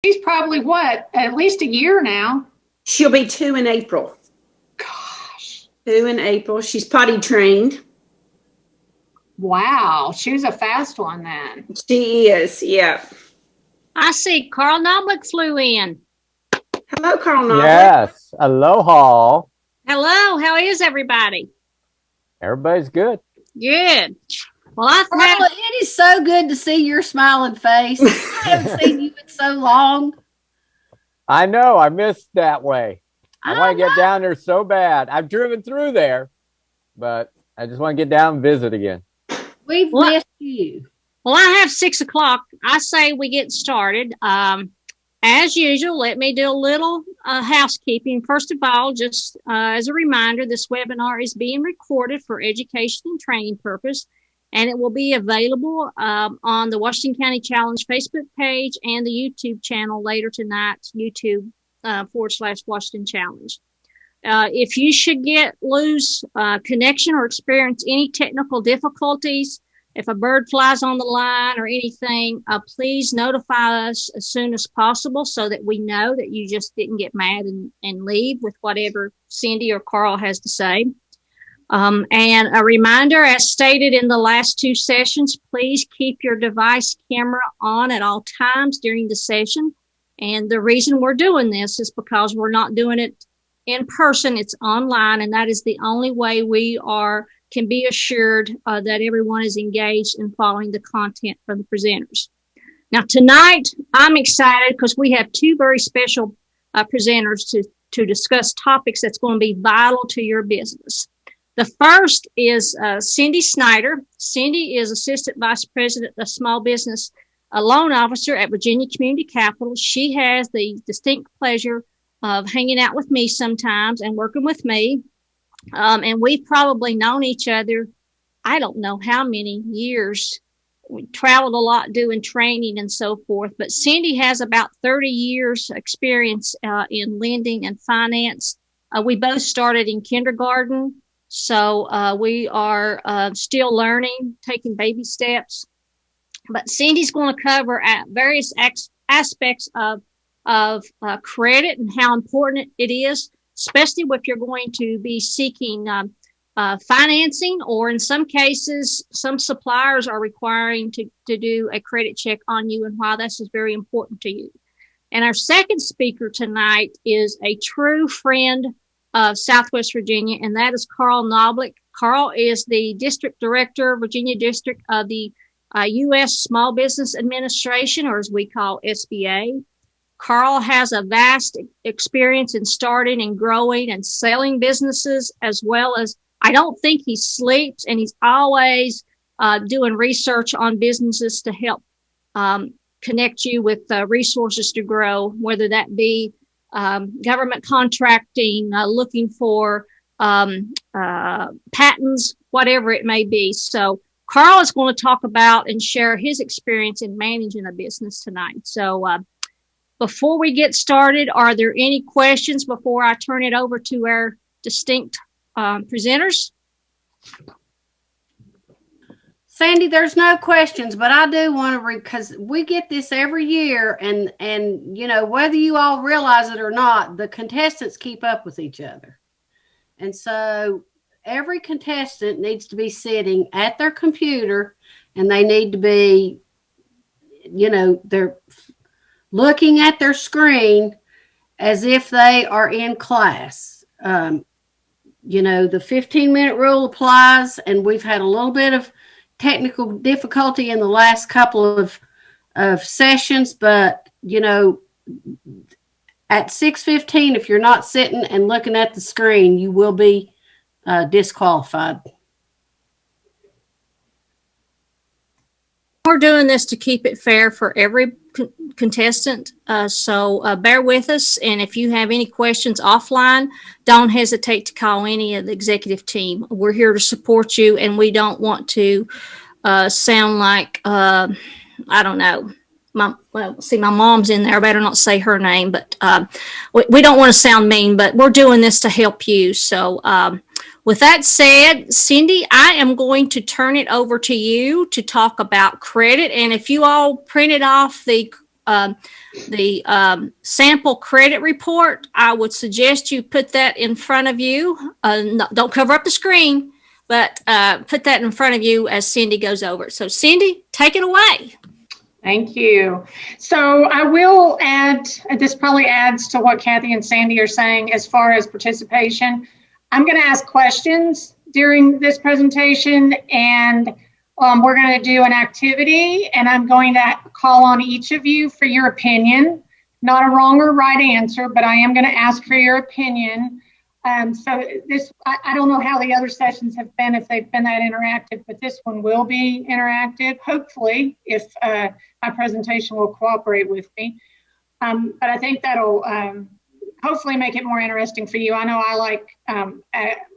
She's probably what, at least a year now. She'll be 2 in April. Gosh. 2 in April. She's potty trained. Wow. She was a fast one then. She is, yeah. I see Carl Knoblock flew in. Hello, Carl Knoblock. Yes. Aloha. Hello. How is everybody? Everybody's good. Good. Well, Carla, it is so good to see your smiling face. I haven't seen you in so long. I know. I missed that way. I want to get down there so bad. I've driven through there, but I just want to get down and visit again. We've missed you. Well, I have 6 o'clock. I say we get started. As usual, let me do a little housekeeping. First of all, just as a reminder, this webinar is being recorded for education and training purpose, and it will be available on the Washington County Challenge Facebook page and the YouTube channel later tonight, YouTube/Washington Challenge. If you should lose connection or experience any technical difficulties, if a bird flies on the line or anything, please notify us as soon as possible so that we know that you just didn't get mad and leave with whatever Cindy or Carl has to say. And a reminder, as stated in the last 2 sessions, please keep your device camera on at all times during the session. And the reason we're doing this is because we're not doing it in person, it's online, and that is the only way we can be assured that everyone is engaged in following the content from the presenters. Now, tonight, I'm excited because we have 2 very special presenters to discuss topics that's going to be vital to your business. The first is Cindy Snider. Cindy is Assistant Vice President of Small Business Loan Officer at Virginia Community Capital. She has the distinct pleasure of hanging out with me sometimes and working with me. And we've probably known each other, I don't know how many years. We traveled a lot doing training and so forth. But Cindy has about 30 years experience in lending and finance. We both started in kindergarten. So we are still learning, taking baby steps. But Cindy's going to cover various aspects of credit and how important it is, especially if you're going to be seeking financing, or in some cases, some suppliers are requiring to do a credit check on you and why this is very important to you. And our second speaker tonight is a true friend of Southwest Virginia, and that is Carl Knoblock. Carl is the District Director, Virginia District of the U.S. Small Business Administration, or as we call SBA. Carl has a vast experience in starting and growing and selling businesses, as well as, I don't think he sleeps, and he's always doing research on businesses to help connect you with resources to grow, whether that be government contracting, looking for patents, whatever it may be. So Carl is going to talk about and share his experience in managing a business tonight. So before we get started, are there any questions before I turn it over to our distinct presenters? Sandy, there's no questions, but I do want to because we get this every year, and you know, whether you all realize it or not, the contestants keep up with each other. And so every contestant needs to be sitting at their computer, and they need to be, you know, they're looking at their screen as if they are in class. You know, the 15-minute rule applies, and we've had a little bit of technical difficulty in the last couple of sessions, but, you know, at 6:15, if you're not sitting and looking at the screen, you will be disqualified. We're doing this to keep it fair for every contestant, so bear with us. And if you have any questions offline, don't hesitate to call any of the executive team. We're here to support you, and we don't want to sound like, I don't know, my mom's in there. I better not say her name, but we don't want to sound mean, but we're doing this to help you. So with that said, Cindy, I am going to turn it over to you to talk about credit. And if you all printed off the the sample credit report, I would suggest you put that in front of you. No, don't cover up the screen, but put that in front of you as Cindy goes over. So Cindy, take it away. Thank you. So I will add, this probably adds to what Kathy and Sandy are saying as far as participation. I'm going to ask questions during this presentation, and we're going to do an activity, and I'm going to call on each of you for your opinion. Not a wrong or right answer, but I am going to ask for your opinion. So this, I don't know how the other sessions have been, if they've been that interactive, but this one will be interactive, hopefully, if my presentation will cooperate with me. But I think that'll hopefully make it more interesting for you. I know I like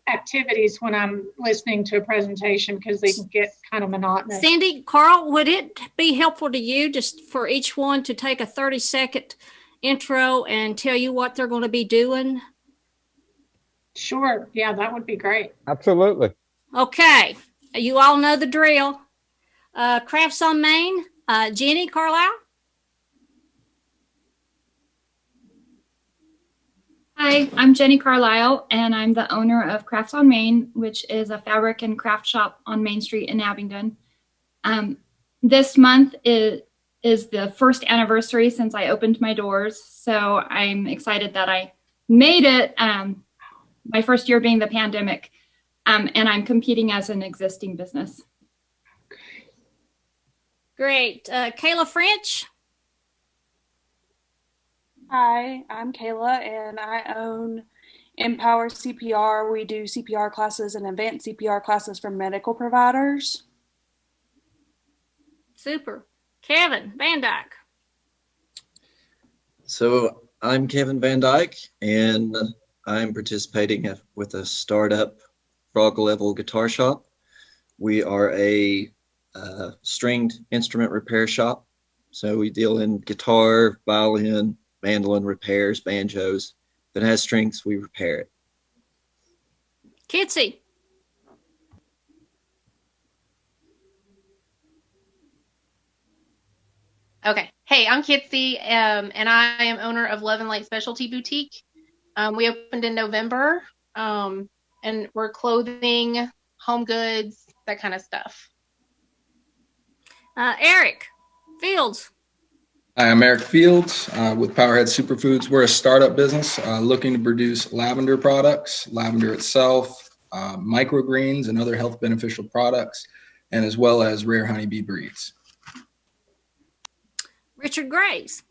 activities when I'm listening to a presentation because they can get kind of monotonous. Sandy, Carl, would it be helpful to you just for each one to take a 30-second intro and tell you what they're going to be doing? Sure. Yeah, that would be great. Absolutely. Okay. You all know the drill. Crafts on Main, Jenny Carlisle. Hi, I'm Jenny Carlisle, and I'm the owner of Crafts on Main, which is a fabric and craft shop on Main Street in Abingdon. This month is the first anniversary since I opened my doors, so I'm excited that I made it, my first year being the pandemic, and I'm competing as an existing business. Great. Kayla French. Hi, I'm Kayla, and I own Empower CPR. We do CPR classes and advanced CPR classes for medical providers. Super. Kevin Van Dyke. So I'm Kevin Van Dyke, and I'm participating with a startup frog level guitar shop. We are a stringed instrument repair shop. So we deal in guitar, violin, mandolin repairs, banjos. If it has strings, we repair it. Kitsy. Okay. Hey, I'm Kitsy, and I am owner of Love and Light Specialty Boutique. We opened in November, and we're clothing, home goods, that kind of stuff. Eric Fields. Hi, I'm Eric Fields with Powerhead Superfoods. We're a startup business looking to produce lavender products, lavender itself, microgreens and other health beneficial products, and as well as rare honeybee breeds. Richard Graves.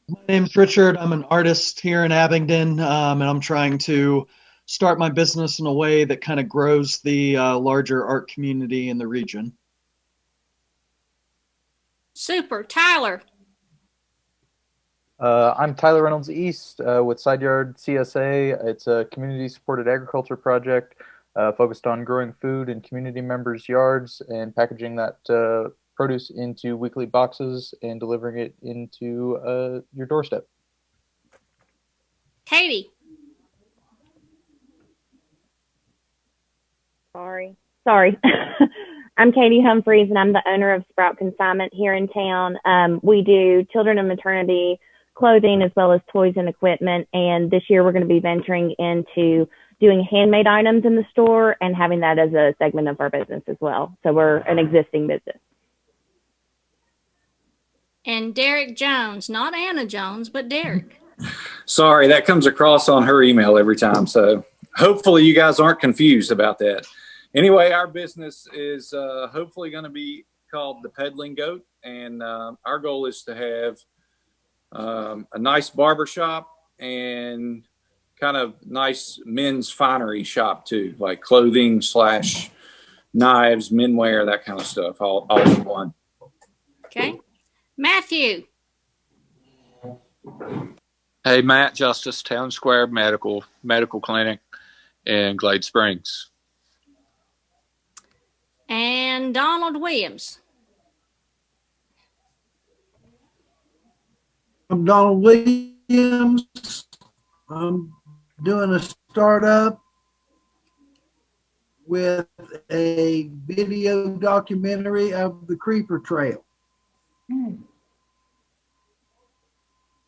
My name's Richard. I'm an artist here in Abingdon, and I'm trying to start my business in a way that kind of grows the larger art community in the region. Super. Tyler. I'm Tyler Reynolds East with Side Yard CSA. It's a community-supported agriculture project focused on growing food in community members' yards and packaging that produce into weekly boxes and delivering it into your doorstep. Katie. Sorry. I'm Katie Humphreys, and I'm the owner of Sprout Consignment here in town. We do children and maternity clothing as well as toys and equipment. And this year we're going to be venturing into doing handmade items in the store and having that as a segment of our business as well. So we're an existing business. And Derek Jones, not Anna Jones, but Derek. Sorry, that comes across on her email every time. So hopefully you guys aren't confused about that. Anyway, our business is hopefully going to be called the Peddling Goat. And our goal is to have a nice barber shop and kind of nice men's finery shop too, like clothing / knives, menwear, that kind of stuff, all in one. Okay. Matthew. Hey, Matt Justice, Town Square Medical Clinic in Glade Springs. And Donald Williams. I'm Donald Williams. I'm doing a startup with a video documentary of the Creeper Trail.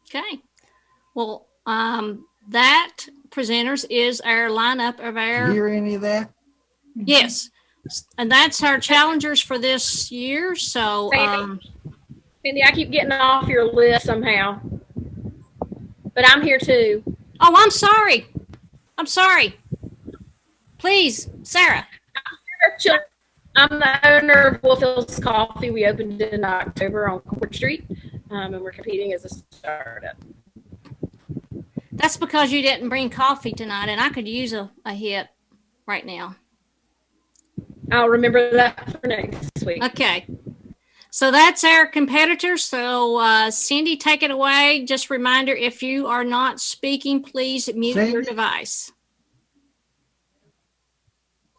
Okay. Well, that presenters is our lineup of our. Did you hear any of that? Yes. And that's our challengers for this year. So, Cindy, I keep getting off your list somehow, but I'm here too. Oh, I'm sorry. I'm sorry. Please, Sarah. I'm the owner of Wolfhill's Coffee. We opened in October on Court Street, and we're competing as a startup. That's because you didn't bring coffee tonight, and I could use a hit right now. I'll remember that for next week. Okay. So that's our competitor. So Cindy, take it away. Just a reminder, if you are not speaking, please mute your device.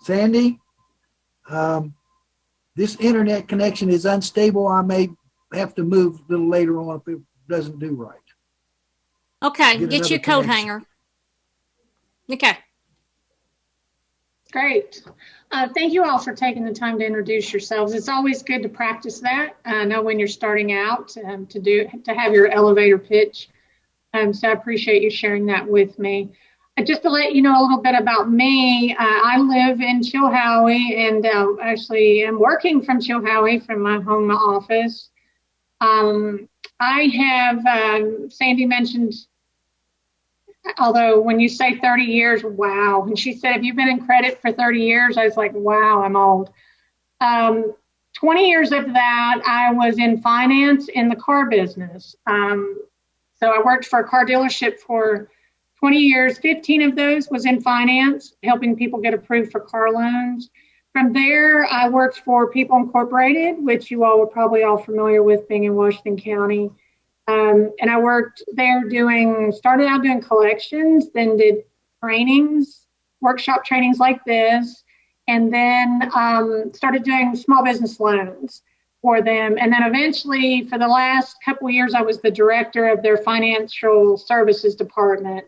Sandy, this internet connection is unstable. I may have to move a little later on if it doesn't do right. Okay, get you a coat hanger. Okay. Great. Thank you all for taking the time to introduce yourselves. It's always good to practice that. I know when you're starting out to have your elevator pitch. So I appreciate you sharing that with me. Just to let you know a little bit about me, I live in Chilhowie and actually am working from Chilhowie from my home office. I have, Sandy mentioned, although when you say 30 years, wow. And she said, have you been in credit for 30 years? I was like, wow, I'm old. 20 years of that, I was in finance in the car business. So I worked for a car dealership for 20 years. 15 of those was in finance, helping people get approved for car loans. From there, I worked for People Incorporated, which you all are probably all familiar with being in Washington County. And I worked there started out doing collections, then did trainings, workshop trainings like this, and then started doing small business loans for them. And then eventually, for the last couple of years, I was the director of their financial services department,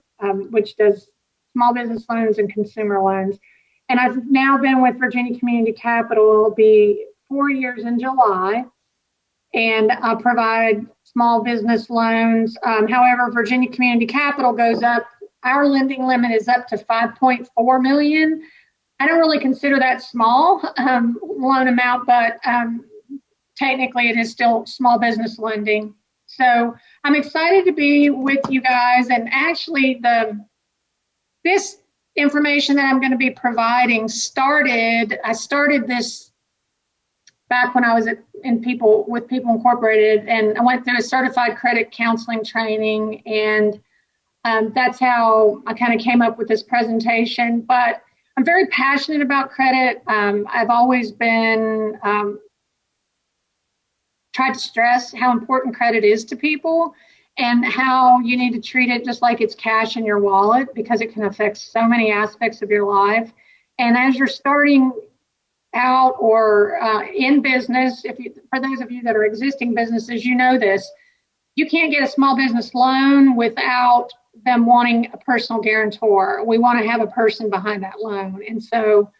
which does small business loans and consumer loans. And I've now been with Virginia Community Capital. It'll be 4 years in July. And I'll provide small business loans. However, Virginia Community Capital goes up. Our lending limit is up to $5.4 million. I don't really consider that small loan amount, but technically it is still small business lending. So I'm excited to be with you guys. And actually, this information that I'm going to be providing I started this back when I was with People Incorporated, and I went through a certified credit counseling training, and that's how I kind of came up with this presentation. But I'm very passionate about credit. I've always been tried to stress how important credit is to people and how you need to treat it just like it's cash in your wallet, because it can affect so many aspects of your life. And as you're starting out or in business, for those of you that are existing businesses, you know this, you can't get a small business loan without them wanting a personal guarantor. We want to have a person behind that loan. And so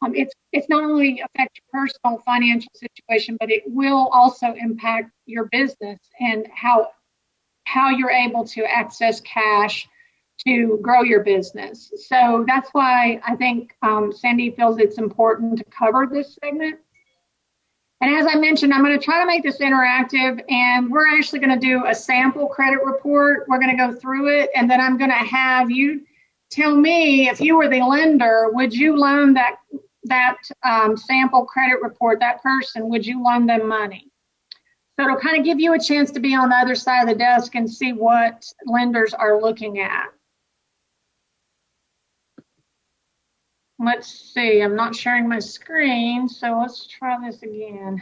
it's not only affect your personal financial situation, but it will also impact your business and how you're able to access cash to grow your business. So that's why I think Sandy feels it's important to cover this segment. And as I mentioned, I'm going to try to make this interactive, and we're actually going to do a sample credit report. We're going to go through it, and then I'm going to have you tell me, if you were the lender, would you loan that sample credit report, that person, would you loan them money? So it'll kind of give you a chance to be on the other side of the desk and see what lenders are looking at. Let's see, I'm not sharing my screen, so let's try this again.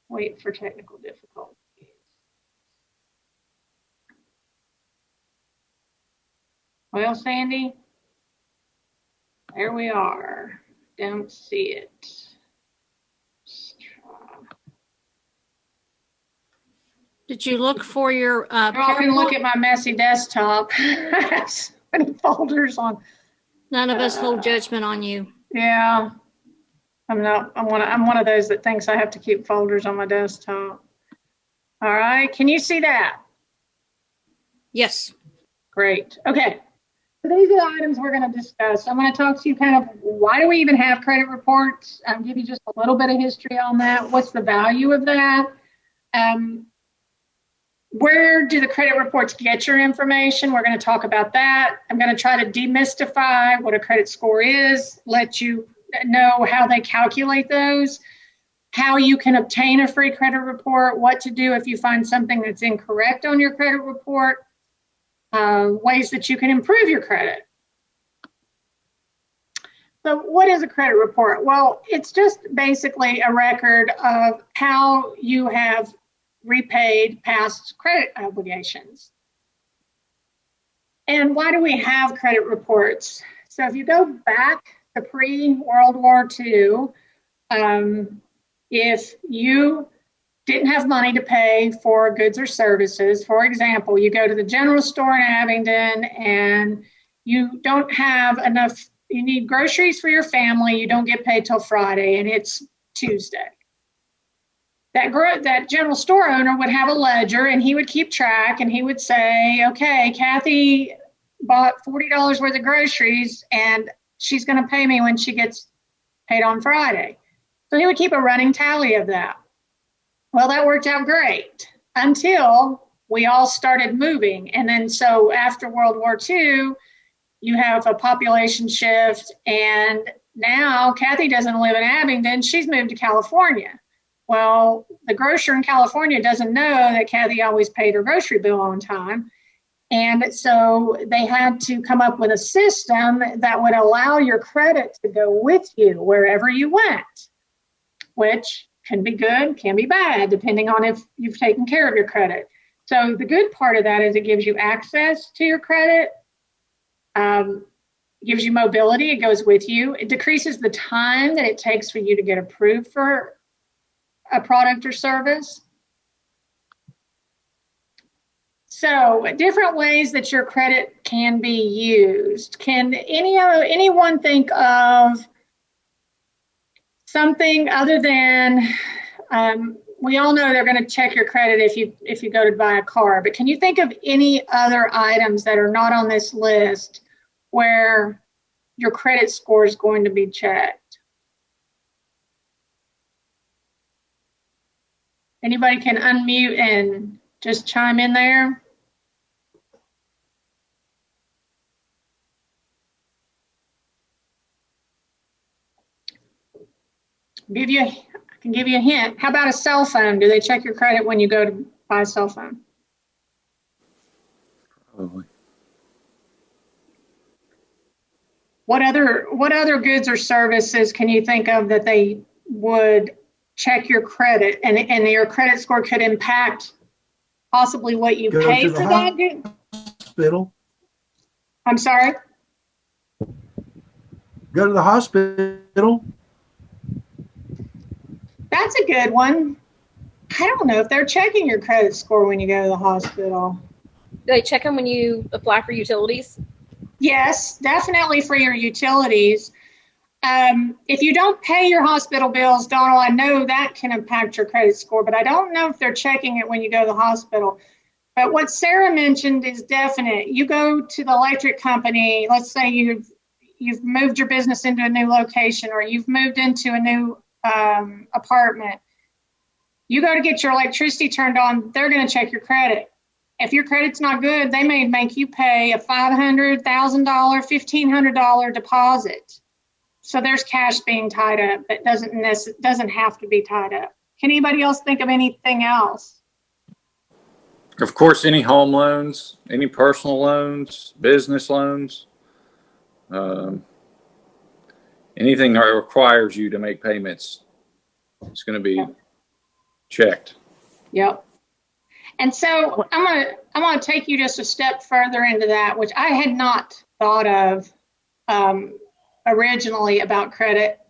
Wait for technical difficulties. Well, Sandy, there we are. Don't see it. Let's try. Did you look for your I can look at my messy desktop. I have so many folders on. None of us hold judgment on you. Yeah, I'm one of those that thinks I have to keep folders on my desktop. All right, can you see that? Yes. Great. Okay. So these are the items we're going to discuss. I'm going to talk to you kind of why do we even have credit reports? Give you just a little bit of history on that. What's the value of that? Where do the credit reports get your information? We're going to talk about that. I'm going to try to demystify what a credit score is, let you know how they calculate those, how you can obtain a free credit report, what to do if you find something that's incorrect on your credit report, ways that you can improve your credit. So what is a credit report? Well, it's just basically a record of how you have repaid past credit obligations. And why do we have credit reports? So if you go back to pre-World War II, if you didn't have money to pay for goods or services, for example, you go to the general store in Abingdon and you don't have enough, you need groceries for your family, you don't get paid till Friday and it's Tuesday. That general store owner would have a ledger and he would keep track and he would say, okay, Kathy bought $40 worth of groceries and she's going to pay me when she gets paid on Friday. So he would keep a running tally of that. Well, that worked out great until we all started moving. And then so after World War II, you have a population shift. And now Kathy doesn't live in Abingdon. She's moved to California. Well, the grocer in California doesn't know that Kathy always paid her grocery bill on time. And so they had to come up with a system that would allow your credit to go with you wherever you went, which can be good, can be bad, depending on if you've taken care of your credit. So the good part of that is it gives you access to your credit, gives you mobility, it goes with you. It decreases the time that it takes for you to get approved for a product or service. So different ways that your credit can be used. Can anyone think of something other than, we all know they're going to check your credit if you go to buy a car, but can you think of any other items that are not on this list where your credit score is going to be checked? Anybody can unmute and just chime in there. I can give you a hint. How about a cell phone? Do they check your credit when you go to buy a cell phone? Probably. What other goods or services can you think of that they would check your credit and your credit score could impact possibly what you pay for that good? Hospital. I'm sorry? Go to the hospital. That's a good one. I don't know if they're checking your credit score when you go to the hospital. Do they check them when you apply for utilities? Yes, definitely for your utilities. If you don't pay your hospital bills, Donald, I know that can impact your credit score, but I don't know if they're checking it when you go to the hospital. But what Sarah mentioned is definite. You go to the electric company, let's say you've moved your business into a new location or you've moved into a new apartment. You go to get your electricity turned on, they're going to check your credit. If your credit's not good, they may make you pay a $500, $1,000, $1,500 deposit. So there's cash being tied up that doesn't have to be tied up. Can anybody else think of anything else? Of course, any home loans, any personal loans, business loans, anything that requires you to make payments, it's going to be checked. Yep. And so I'm gonna take you just a step further into that, which I had not thought of originally about credit.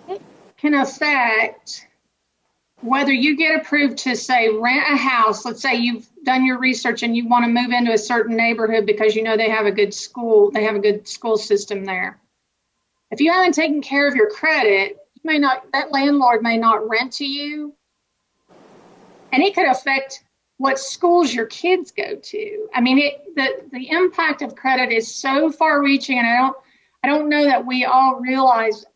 It can affect whether you get approved to, say, rent a house. Let's say you've done your research and you want to move into a certain neighborhood because you know they have a good school system there. If you haven't taken care of your credit, that landlord may not rent to you. And it could affect what schools your kids go to. I mean, the impact of credit is so far reaching, and I don't know that we all realize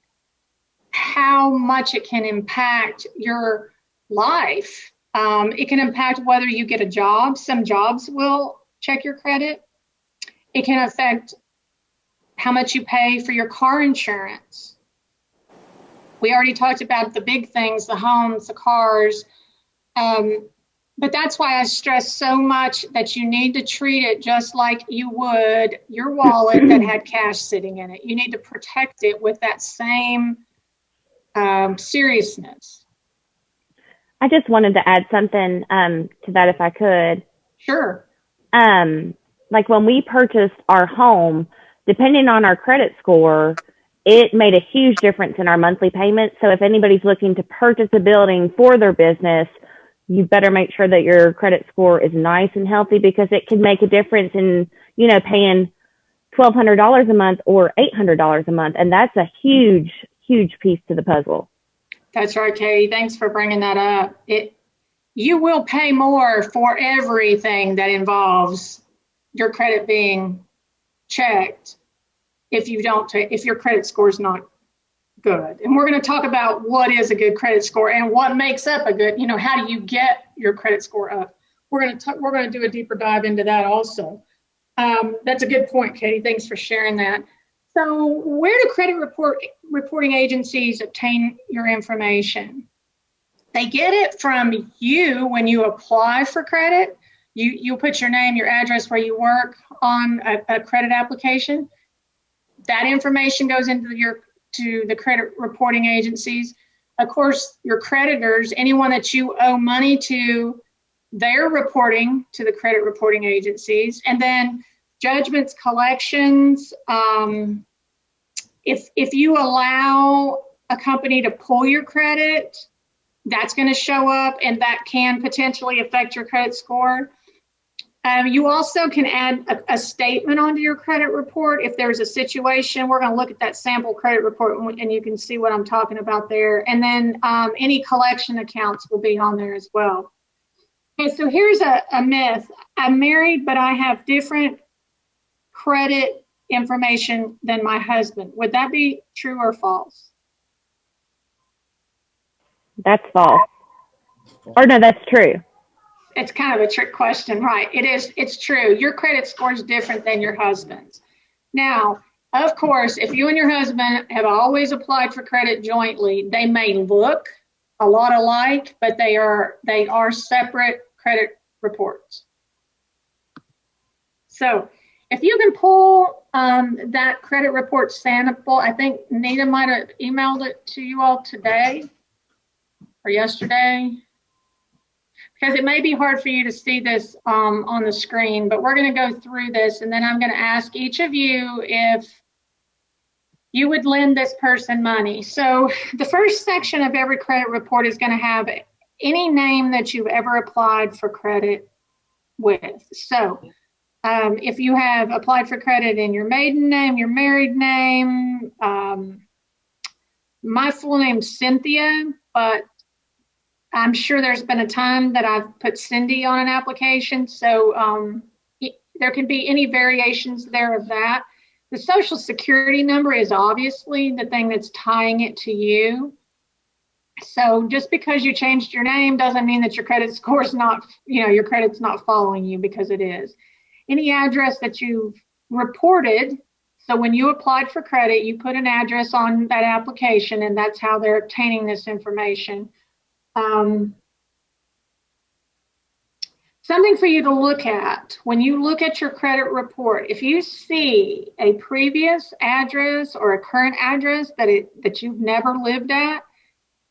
how much it can impact your life. It can impact whether you get a job. Some jobs will check your credit. It can affect how much you pay for your car insurance. We already talked about the big things, the homes, the cars. But that's why I stress so much that you need to treat it just like you would your wallet that had cash sitting in it. You need to protect it with that same seriousness. I just wanted to add something to that if I could. Sure. Like when we purchased our home, depending on our credit score, it made a huge difference in our monthly payment. So if anybody's looking to purchase a building for their business, you better make sure that your credit score is nice and healthy, because it can make a difference in, you know, paying $1,200 a month or $800 a month. And that's a huge, huge piece to the puzzle. That's right, Katie. Thanks for bringing that up. You will pay more for everything that involves your credit being checked if your credit score is not good. And we're going to talk about what is a good credit score and what makes up a good, how do you get your credit score up? We're going to do a deeper dive into that also. That's a good point, Katie. Thanks for sharing that. So where do credit reporting agencies obtain your information? They get it from you when you apply for credit. You put your name, your address, where you work on a credit application. That information goes to the credit reporting agencies. Of course, your creditors, anyone that you owe money to, they're reporting to the credit reporting agencies. And then judgments, collections, if you allow a company to pull your credit, that's going to show up, and that can potentially affect your credit score. You also can add a statement onto your credit report if there's a situation. We're going to look at that sample credit report, and you can see what I'm talking about there. And then any collection accounts will be on there as well. Okay, so here's a myth. I'm married, but I have different credit information than my husband. Would that be true or false? That's false. Or no, that's true. It's kind of a trick question, right? It is. It's true. Your credit score is different than your husband's. Now, of course, if you and your husband have always applied for credit jointly, they may look a lot alike, but they are separate credit reports. So if you can pull that credit report sample, I think Nita might have emailed it to you all today or yesterday, because it may be hard for you to see this on the screen, but we're going to go through this, and then I'm going to ask each of you if you would lend this person money. So the first section of every credit report is going to have any name that you've ever applied for credit with. So if you have applied for credit in your maiden name, your married name, my full name's Cynthia, but I'm sure there's been a time that I've put Cindy on an application. So there can be any variations there of that. The Social Security number is obviously the thing that's tying it to you. So just because you changed your name doesn't mean that your credit score's not, your credit's not following you, because it is. Any address that you've reported, so when you applied for credit, you put an address on that application, and that's how they're obtaining this information. Something for you to look at when you look at your credit report. If you see a previous address or a current address that you've never lived at,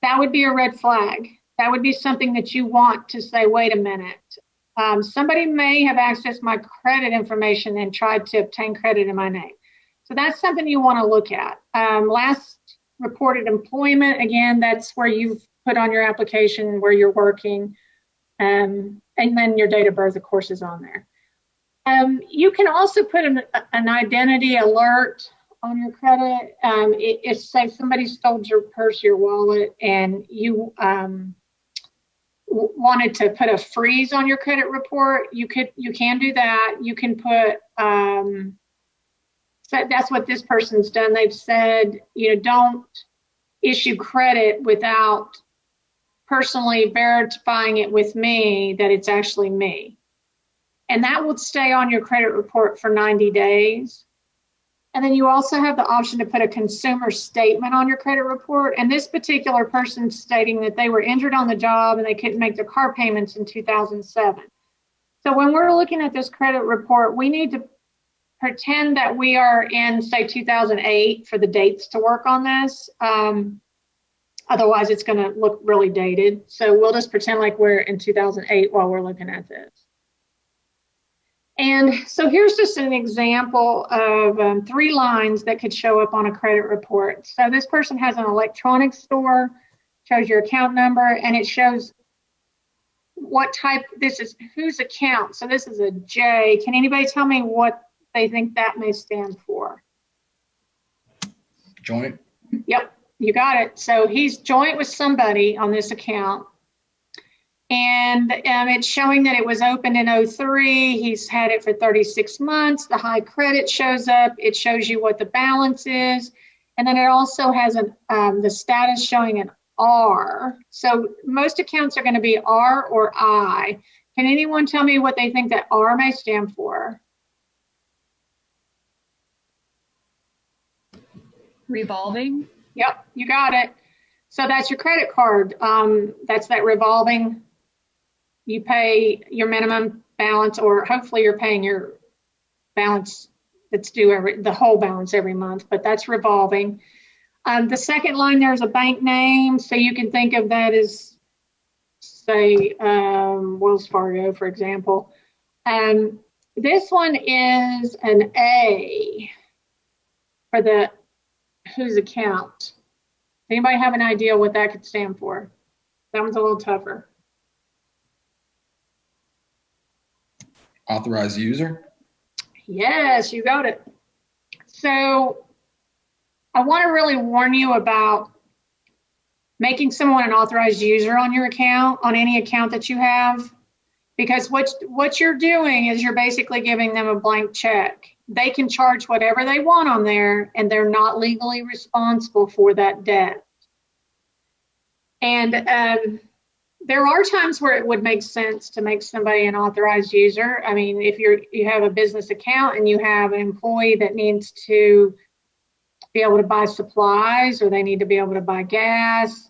that would be a red flag. That would be something that you want to say, wait a minute. Somebody may have accessed my credit information and tried to obtain credit in my name. So that's something you want to look at. Last reported employment, again, that's where you've put on your application where you're working. And then your date of birth, of course, is on there. You can also put an identity alert on your credit. If, say, somebody stole your purse, your wallet, and you wanted to put a freeze on your credit report, you can do that. You can put, so that's what this person's done. They've said, don't issue credit without personally verifying it with me that it's actually me. And that will stay on your credit report for 90 days. And then you also have the option to put a consumer statement on your credit report. And this particular person stating that they were injured on the job and they couldn't make their car payments in 2007. So when we're looking at this credit report, we need to pretend that we are in, say, 2008 for the dates to work on this. Otherwise, it's going to look really dated. So we'll just pretend like we're in 2008 while we're looking at this. And so here's just an example of 3 lines that could show up on a credit report. So this person has an electronics store, shows your account number, and it shows what type, this is whose account. So this is a J. Can anybody tell me what they think that may stand for? Joint. Yep, you got it. So he's joint with somebody on this account. And it's showing that it was opened in 03. He's had it for 36 months. The high credit shows up. It shows you what the balance is. And then it also has the status showing an R. So most accounts are going to be R or I. Can anyone tell me what they think that R may stand for? Revolving. Yep, you got it. So that's your credit card. That's that revolving. You pay your minimum balance, or hopefully you're paying your balance that's due the whole balance every month, but that's revolving. The second line, there's a bank name. So you can think of that as, say, Wells Fargo, for example. This one is an A for the whose account. Anybody have an idea what that could stand for? That one's a little tougher. Authorized user? Yes, you got it. So I want to really warn you about making someone an authorized user on your account, on any account that you have, because what you're doing is you're basically giving them a blank check. They can charge whatever they want on there, and they're not legally responsible for that debt. And there are times where it would make sense to make somebody an authorized user. I mean, if you have a business account and you have an employee that needs to be able to buy supplies, or they need to be able to buy gas,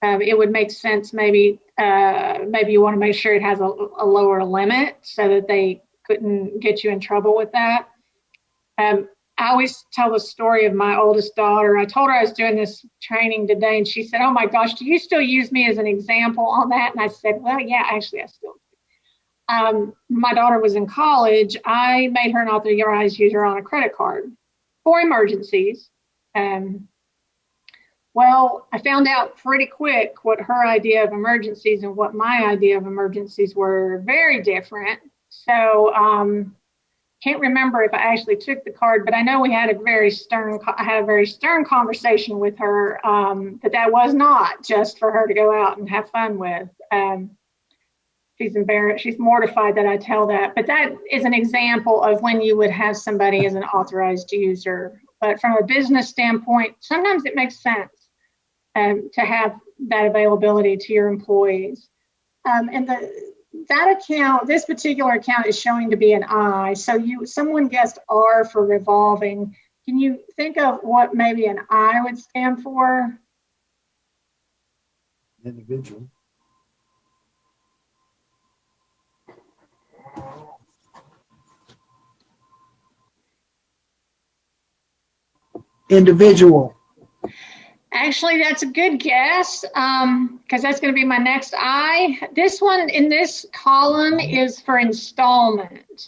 it would make sense maybe you want to make sure it has a lower limit so that they couldn't get you in trouble with that. I always tell the story of my oldest daughter. I told her I was doing this training today, and she said, "Oh my gosh, do you still use me as an example on that?" And I said, "Well, yeah, actually I still do." My daughter was in college. I made her an authorized user on a credit card for emergencies. Well, I found out pretty quick what her idea of emergencies and what my idea of emergencies were very different. So can't remember if I actually took the card, but I know I had a very stern conversation with her, that was not just for her to go out and have fun with. She's embarrassed. She's mortified that I tell that. But that is an example of when you would have somebody as an authorized user. But from a business standpoint, sometimes it makes sense to have that availability to your employees. And that account, this particular account is showing to be an I. So someone guessed R for revolving. Can you think of what maybe an I would stand for? Individual. Individual. Actually, that's a good guess, because that's going to be my next I. This one in this column is for installment.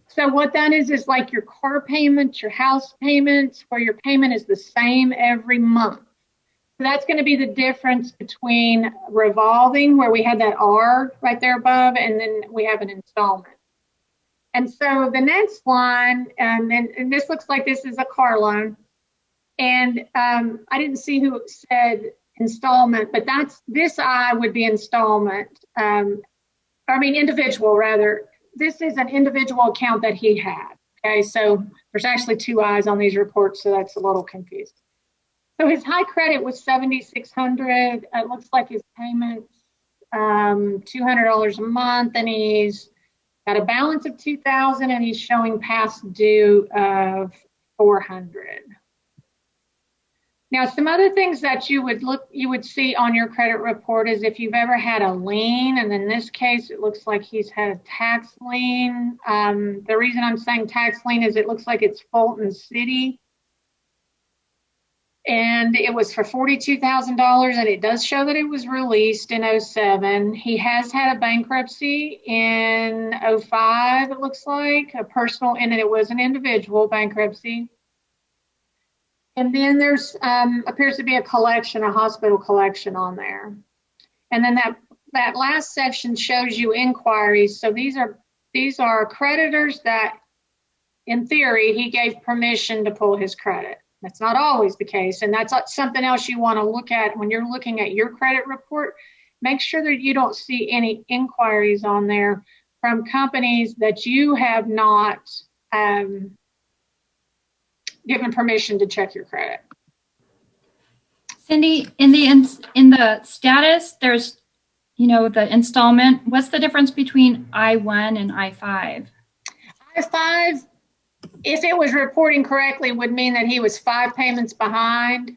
So what that is like your car payment, your house payment, where your payment is the same every month. So that's going to be the difference between revolving, where we had that R right there above, and then we have an installment. And so the next line, and this looks like this is a car loan. And I didn't see who said installment, but this I would be installment. Individual rather. This is an individual account that he had. Okay, so there's actually two I's on these reports, so that's a little confusing. So his high credit was $7,600. It looks like his payments $200 a month, and he's got a balance of $2,000, and he's showing past due of $400. Now, some other things that you would see on your credit report is if you've ever had a lien, and in this case, it looks like he's had a tax lien. The reason I'm saying tax lien is it looks like it's Fulton City, and it was for $42,000, and it does show that it was released in 2007. He has had a bankruptcy in 2005, it looks like, a personal, and it was an individual bankruptcy. And then there's appears to be a collection, a hospital collection on there. And then that last section shows you inquiries. So these are creditors that, in theory, he gave permission to pull his credit. That's not always the case, and that's something else you want to look at when you're looking at your credit report. Make sure that you don't see any inquiries on there from companies that you have not given permission to check your credit. Cindy, in the status, there's, the installment. What's the difference between I-1 and I-5? I-5, if it was reporting correctly, would mean that he was 5 payments behind.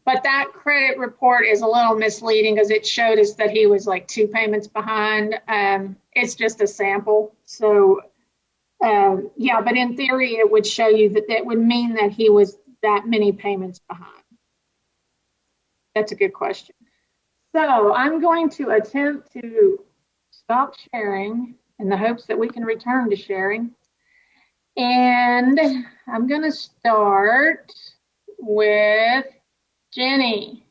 But that credit report is a little misleading because it showed us that he was like 2 payments behind. It's just a sample. So, yeah, but in theory, it would show you that would mean that he was that many payments behind. That's a good question. So I'm going to attempt to stop sharing in the hopes that we can return to sharing. And I'm going to start with Jenny.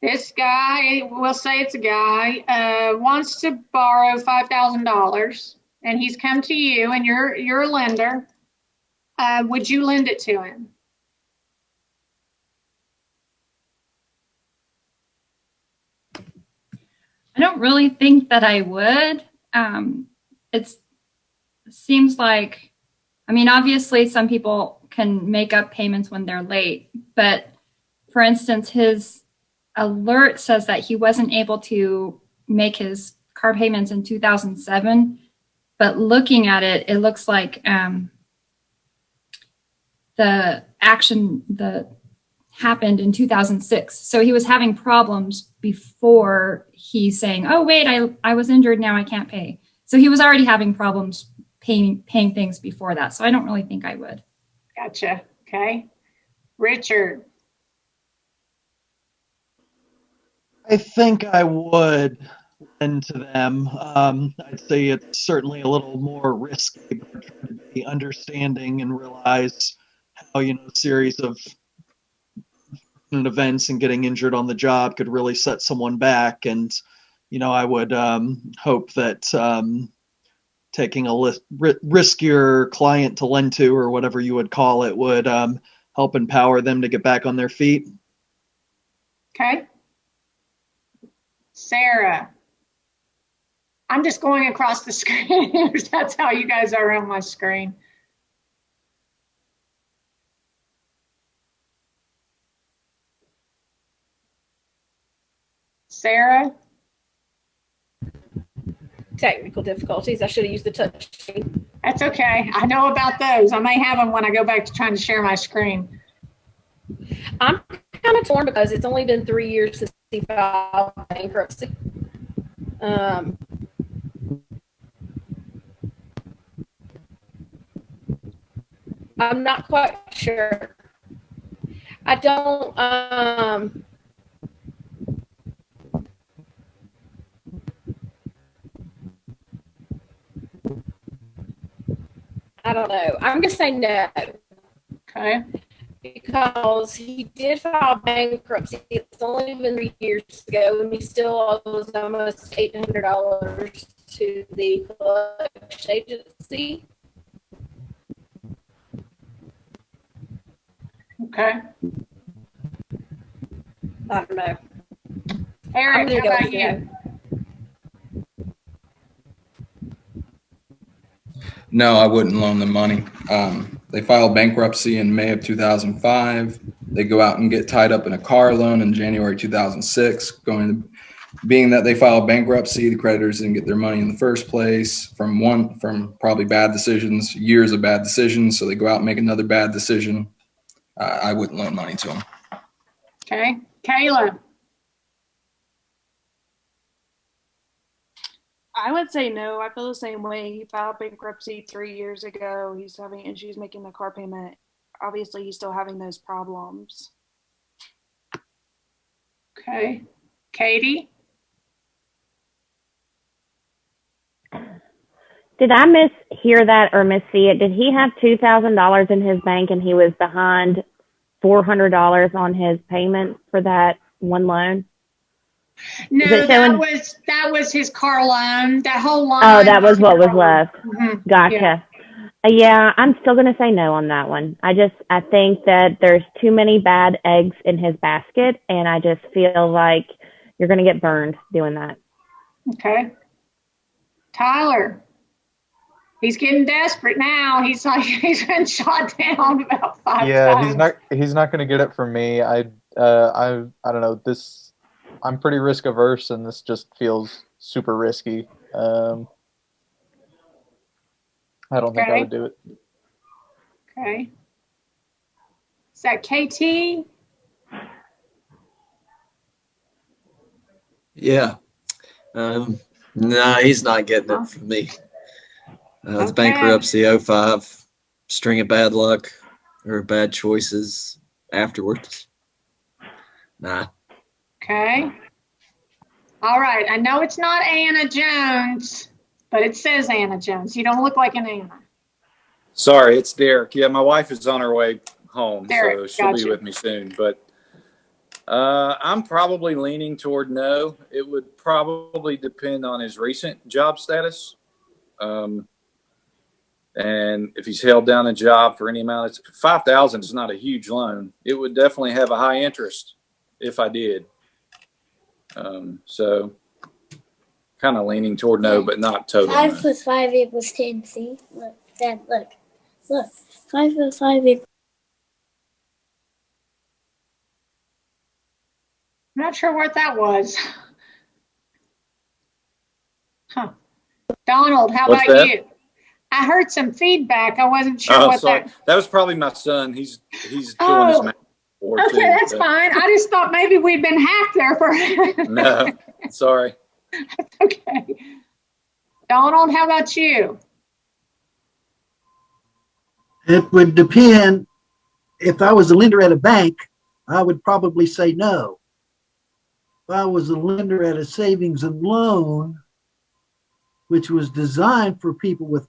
This guy, we'll say it's a guy, wants to borrow $5,000, and he's come to you, and you're a lender. Would you lend it to him? I don't really think that I would. It seems like, obviously some people can make up payments when they're late, but for instance, his alert says that he wasn't able to make his car payments in 2007, but looking at it, it looks like the action that happened in 2006. So he was having problems before he's saying, oh, wait, I was injured, now I can't pay. So he was already having problems paying things before that. So I don't really think I would. Gotcha. Okay. Richard. I think I would lend to them. I'd say it's certainly a little more risky, but to be understanding and realize how, a series of events and getting injured on the job could really set someone back. And, I would hope that taking a riskier client to lend to, or whatever you would call it, would help empower them to get back on their feet. Okay. Sarah. I'm just going across the screen. That's how you guys are on my screen. Sarah? Technical difficulties. I should have used the touch screen. That's okay. I know about those. I may have them when I go back to trying to share my screen. I'm kind of torn because it's only been 3 years since he filed bankruptcy. I'm not quite sure. I don't, I don't know. I'm going to say no. Okay. Because he did file bankruptcy. It's only been 3 years ago, and he still owes almost $800 to the collection agency. Okay. I don't know. Eric, how about you? No. No, I wouldn't loan them money. They filed bankruptcy in May of 2005. They go out and get tied up in a car loan in January 2006. Being that they filed bankruptcy, the creditors didn't get their money in the first place from probably bad decisions, years of bad decisions. So they go out and make another bad decision. I wouldn't loan money to them. Okay, Kayla. I would say no. I feel the same way. He filed bankruptcy 3 years ago. He's having issues making the car payment. Obviously, he's still having those problems. Okay, Katie. Did I mishear that or missee it? Did he have $2,000 in his bank and he was behind $400 on his payment for that one loan? No, that was his car loan. That whole line. Oh, that was what was left. Mm-hmm. Gotcha. Yeah, I'm still going to say no on that one. I think that there's too many bad eggs in his basket, and I just feel like you're going to get burned doing that. Okay. Tyler. He's getting desperate now. He's been shot down about 5 times. Yeah, he's not going to get it from me. I don't know. I'm pretty risk averse, and this just feels super risky. I don't think I would do it. Okay. Is that KT? Yeah. No, he's not getting it from me. The bankruptcy, 05, string of bad luck or bad choices afterwards. Nah. Okay. All right. I know it's not Anna Jones, but it says Anna Jones. You don't look like an Anna. Sorry, it's Derek. Yeah, my wife is on her way home, Derek, so she'll gotcha. be with me soon. But I'm probably leaning toward no. It would probably depend on his recent job status. And if he's held down a job for any amount, $5,000 is not a huge loan. It would definitely have a high interest if I did. So kind of leaning toward no, but not totally. 5 plus 5 equals 10. See, look, Dad, look. 5 plus 5 equals. I'm not sure what that was. Huh. Donald, how What's about that? you? I heard some feedback. I wasn't sure what sorry. that. That was probably my son. He's doing his math. Okay, that's fine. I just thought maybe we'd been hacked there for. No, sorry. Okay. Donald, how about you? It would depend. If I was a lender at a bank, I would probably say no. If I was a lender at a savings and loan, which was designed for people with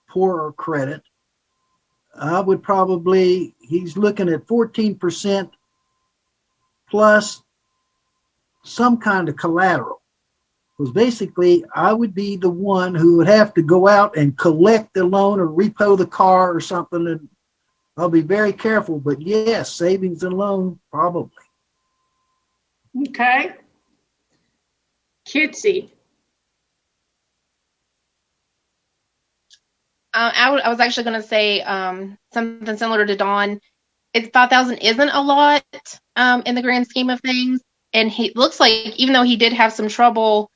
poorer credit, I would probably, he's looking at 14% plus some kind of collateral. Because basically, I would be the one who would have to go out and collect the loan or repo the car or something. And I'll be very careful. But yes, savings and loan, probably. Okay. Kitsy. I was actually going to say something similar to Dawn. It's 5,000 isn't a lot in the grand scheme of things, and he looks like even though he did have some trouble,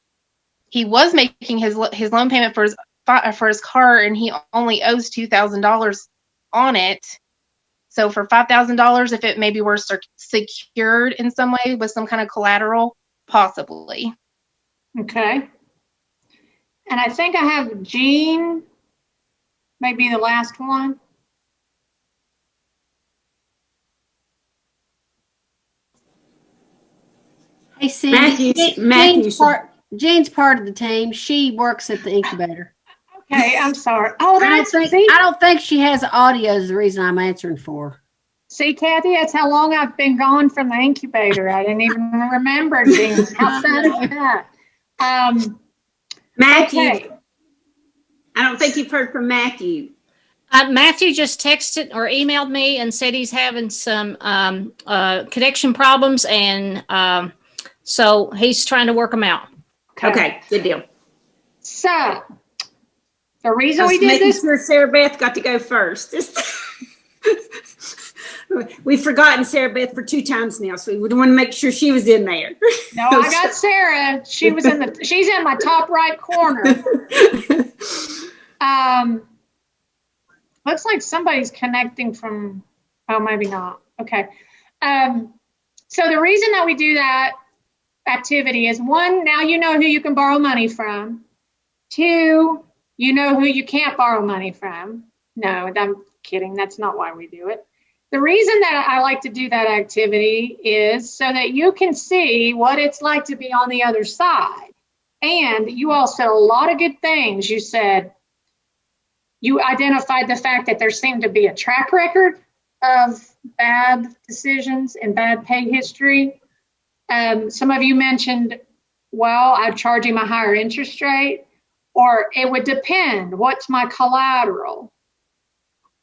he was making his loan payment for his car, and he only owes $2,000 on it. So for $5,000, if it maybe were secured in some way with some kind of collateral, possibly. Okay. And I think I have Jean. Maybe the last one. Hey, Cindy, Jean's part of the team. She works at the incubator. Okay, I'm sorry. Oh, I don't think she has audio is the reason I'm answering for her. See, Kathy, that's how long I've been gone from the incubator. I didn't even remember Jean. How sad is that? Matthew. Okay. I don't think you've heard from Matthew. Matthew just texted or emailed me and said he's having some connection problems, and so he's trying to work them out. Okay, good deal. So the reason we did making this, sure Sarah Beth got to go first. We've forgotten Sarah Beth for 2 times now, so we would want to make sure she was in there. No, I got Sarah. She's in my top right corner. Looks like somebody's connecting from, oh, maybe not. Okay. So the reason that we do that activity is, 1, now you know who you can borrow money from. 2, you know who you can't borrow money from. No, I'm kidding. That's not why we do it. The reason that I like to do that activity is so that you can see what it's like to be on the other side. And you all said a lot of good things. You said, you identified the fact that there seemed to be a track record of bad decisions and bad pay history. Some of you mentioned, well, I'd charge him a higher interest rate, or it would depend. What's my collateral?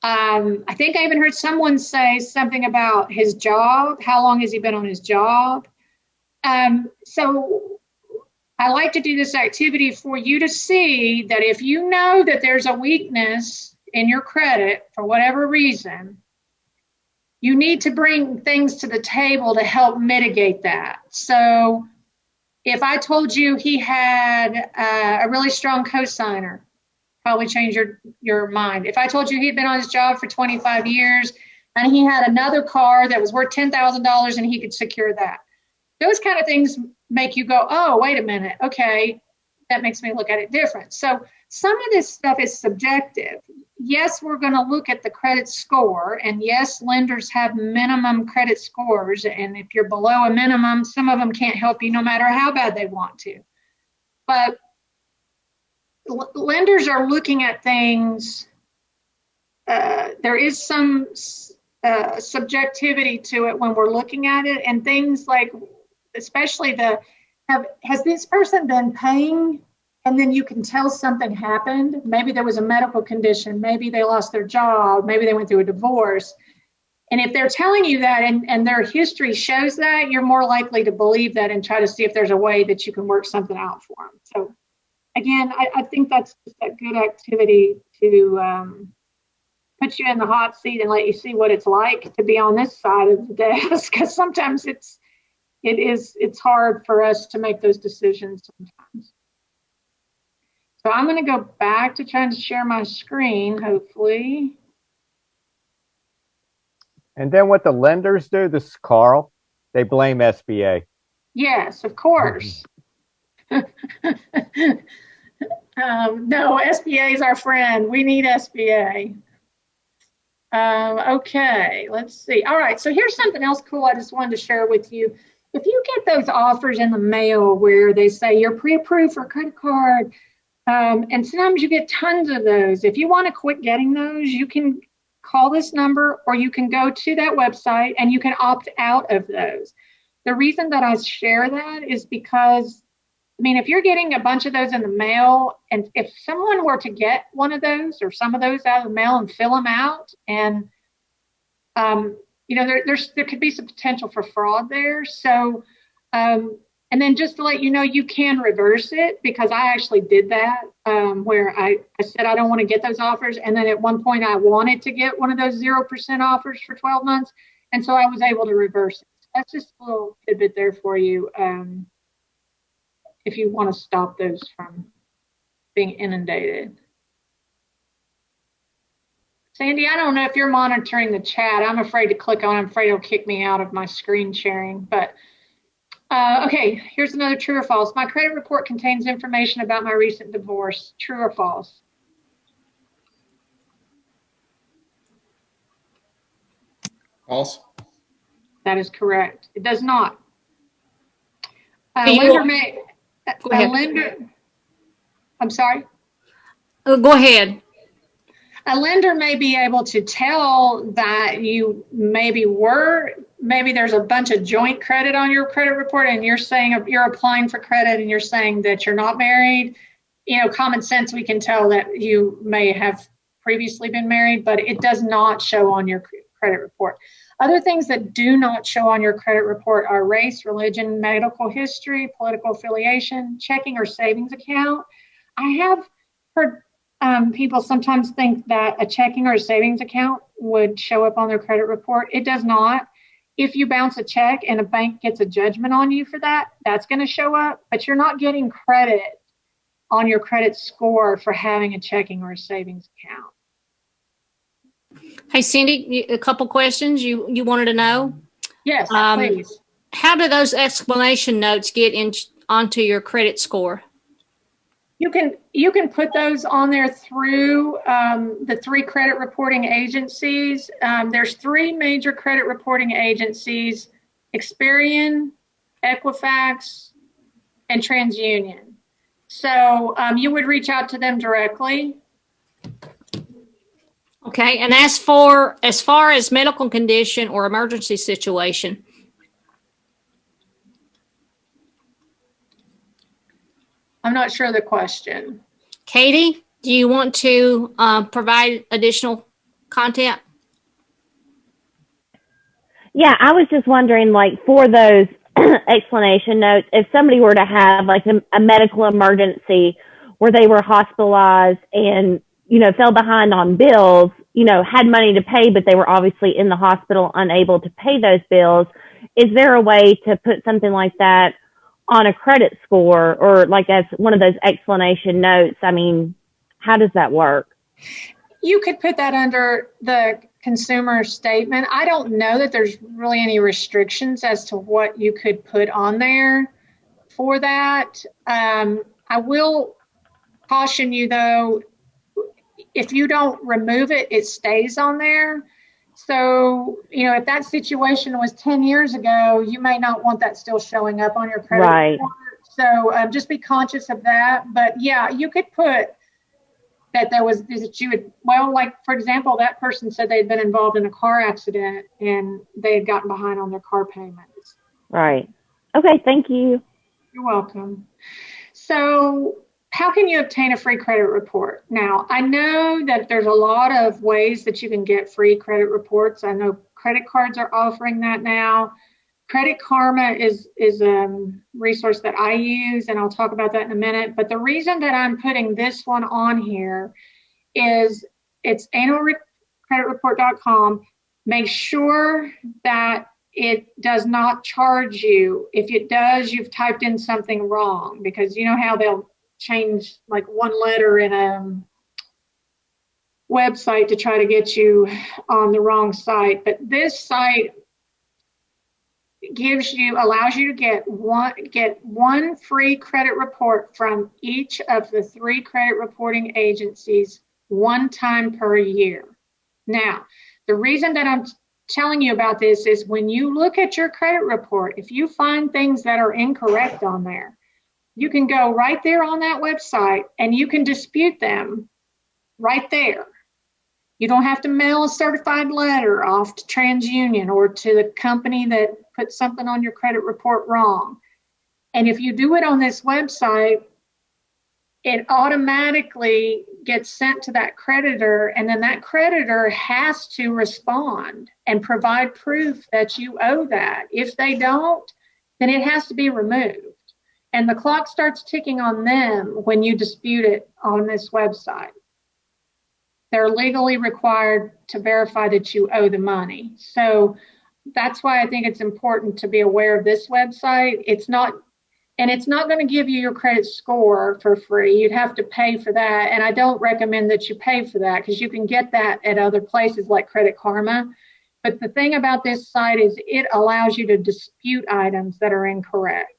I think I even heard someone say something about his job. How long has he been on his job? So I like to do this activity for you to see that if you know that there's a weakness in your credit for whatever reason, you need to bring things to the table to help mitigate that. So if I told you he had a really strong cosigner, probably change your mind. If I told you he'd been on his job for 25 years and he had another car that was worth $10,000 and he could secure that, those kind of things make you go, oh, wait a minute. Okay, that makes me look at it different. So some of this stuff is subjective. Yes, we're going to look at the credit score, and yes, lenders have minimum credit scores, and if you're below a minimum, some of them can't help you no matter how bad they want to. But lenders are looking at things. There is some subjectivity to it when we're looking at it, and things like, especially has this person been paying, and then you can tell something happened. Maybe there was a medical condition, maybe they lost their job, maybe they went through a divorce. And if they're telling you that and their history shows that, you're more likely to believe that and try to see if there's a way that you can work something out for them. So again, I think that's just a good activity to put you in the hot seat and let you see what it's like to be on this side of the desk, because sometimes it's hard for us to make those decisions sometimes. So I'm going to go back to trying to share my screen, hopefully. And then what the lenders do, this is Carl, they blame SBA. Yes, of course. No, SBA is our friend. We need SBA. Okay, let's see. All right, so here's something else cool I just wanted to share with you. If you get those offers in the mail where they say you're pre-approved for a credit card, and sometimes you get tons of those. If you want to quit getting those, you can call this number, or you can go to that website and you can opt out of those. The reason that I share that is because, I mean, if you're getting a bunch of those in the mail, and if someone were to get one of those or some of those out of the mail and fill them out, and you know, there could be some potential for fraud there. So, and then just to let you know, you can reverse it, because I actually did that, where I said I don't want to get those offers. And then at one point I wanted to get one of those 0% offers for 12 months. And so I was able to reverse it. So that's just a little tidbit there for you, if you want to stop those from being inundated. Sandy, I don't know if you're monitoring the chat. I'm afraid to click on it. I'm afraid it'll kick me out of my screen sharing. But okay, here's another true or false. My credit report contains information about my recent divorce. True or false? False. That is correct. It does not. I'm sorry? Oh, go ahead. A lender may be able to tell that you maybe there's a bunch of joint credit on your credit report, and you're saying you're applying for credit and you're saying that you're not married. You know, common sense, we can tell that you may have previously been married, but it does not show on your credit report. Other things that do not show on your credit report are race, religion, medical history, political affiliation, checking or savings account. I have heard people sometimes think that a checking or savings account would show up on their credit report. It does not. If you bounce a check and a bank gets a judgment on you for that, that's going to show up, but you're not getting credit on your credit score for having a checking or a savings account. Hey, Cindy, a couple questions you wanted to know? Yes, please. How do those explanation notes get onto your credit score? You can put those on there through the 3 credit reporting agencies. There's 3 major credit reporting agencies: Experian, Equifax, and TransUnion. So you would reach out to them directly. Okay, and as far as medical condition or emergency situation, I'm not sure of the question. Katie, do you want to provide additional content? Yeah, I was just wondering, like, for those explanation notes, if somebody were to have like a medical emergency where they were hospitalized and, you know, fell behind on bills, you know, had money to pay, but they were obviously in the hospital unable to pay those bills, is there a way to put something like that on a credit score, or like as one of those explanation notes? I mean, how does that work? You could put that under the consumer statement. I don't know that there's really any restrictions as to what you could put on there for that. I will caution you though, if you don't remove it, it stays on there. So, you know, if that situation was 10 years ago, you may not want that still showing up on your credit report. So just be conscious of that. But yeah, you could put that you would, well, like for example, that person said they'd been involved in a car accident and they had gotten behind on their car payments. Right. Okay, thank you. You're welcome. So how can you obtain a free credit report? Now, I know that there's a lot of ways that you can get free credit reports. I know credit cards are offering that now. Credit Karma is a resource that I use, and I'll talk about that in a minute. But the reason that I'm putting this one on here is it's annualcreditreport.com. Make sure that it does not charge you. If it does, you've typed in something wrong, because you know how they'll change like one letter in a website to try to get you on the wrong site. But this site allows you to get one free credit report from each of the 3 credit reporting agencies one time per year. Now, the reason that I'm telling you about this is when you look at your credit report, if you find things that are incorrect on there, you can go right there on that website and you can dispute them right there. You don't have to mail a certified letter off to TransUnion or to the company that put something on your credit report wrong. And if you do it on this website, it automatically gets sent to that creditor, and then that creditor has to respond and provide proof that you owe that. If they don't, then it has to be removed. And the clock starts ticking on them when you dispute it on this website. They're legally required to verify that you owe the money. So that's why I think it's important to be aware of this website. It's not going to give you your credit score for free. You'd have to pay for that. And I don't recommend that you pay for that, because you can get that at other places like Credit Karma. But the thing about this site is it allows you to dispute items that are incorrect.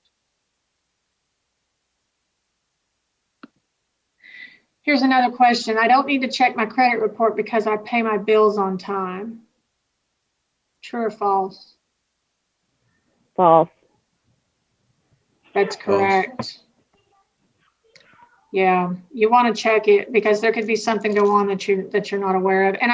Here's another question. I don't need to check my credit report because I pay my bills on time. True or false? False. That's correct. Yeah, you want to check it because there could be something go on that you're not aware of. And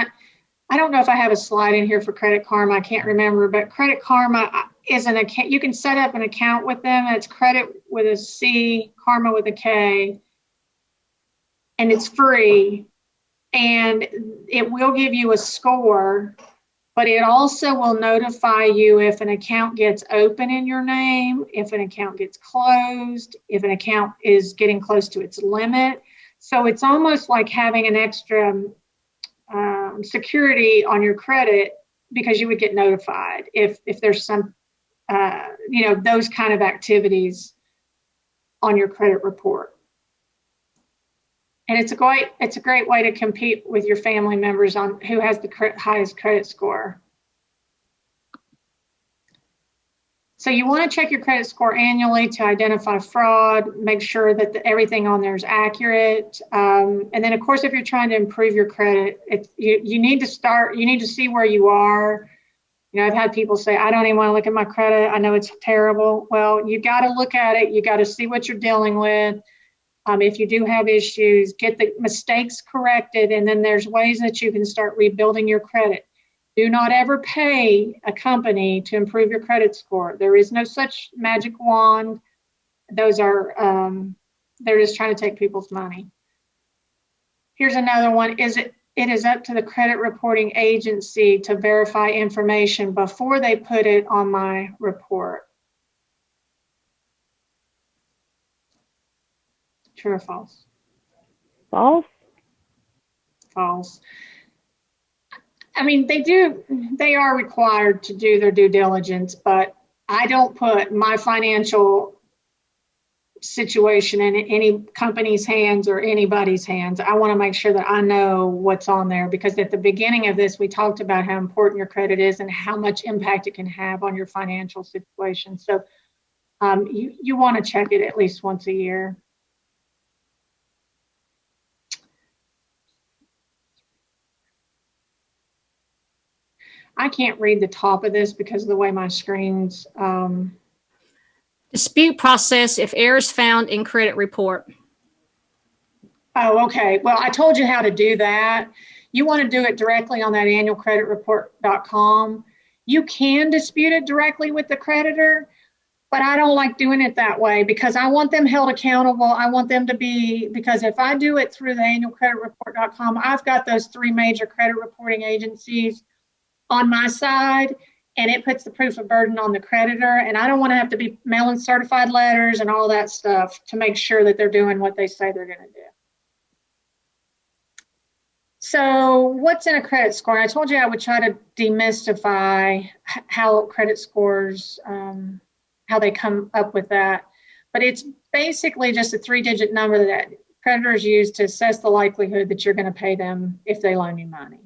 I don't know if I have a slide in here for Credit Karma. I can't remember, but Credit Karma is an account. You can set up an account with them. It's credit with a C, Karma with a K. And it's free. and it will give you a score, but it also will notify you if an account gets open in your name, if an account gets closed, if an account is getting close to its limit. So it's almost like having an extra security on your credit, because you would get notified if there's some, those kind of activities on your credit report. And it's a great way to compete with your family members on who has the highest credit score. So you want to check your credit score annually to identify fraud, make sure that everything on there is accurate. And then, of course, if you're trying to improve your credit, you need to see where you are. I've had people say, I don't even want to look at my credit. I know it's terrible. Well, you got to look at it. You got to see what you're dealing with. If you do have issues, get the mistakes corrected, and then there's ways that you can start rebuilding your credit. Do not ever pay a company to improve your credit score. There is no such magic wand. Those are, they're just trying to take people's money. Here's another one. It is up to the credit reporting agency to verify information before they put it on my report. True or false? False. False. I mean, they are required to do their due diligence, but I don't put my financial situation in any company's hands or anybody's hands. I want to make sure that I know what's on there, because at the beginning of this, we talked about how important your credit is and how much impact it can have on your financial situation. So you want to check it at least once a year. I can't read the top of this because of the way my screen's. Dispute process if errors found in credit report. Oh, okay. Well, I told you how to do that. You want to do it directly on that annualcreditreport.com. You can dispute it directly with the creditor, but I don't like doing it that way because I want them held accountable. I want them to be, because if I do it through the annualcreditreport.com, I've got those 3 major credit reporting agencies on my side, and it puts the proof of burden on the creditor. And I don't want to have to be mailing certified letters and all that stuff to make sure that they're doing what they say they're going to do. So what's in a credit score? And I told you I would try to demystify how credit scores, how they come up with that. But it's basically just a 3-digit number that creditors use to assess the likelihood that you're going to pay them if they loan you money.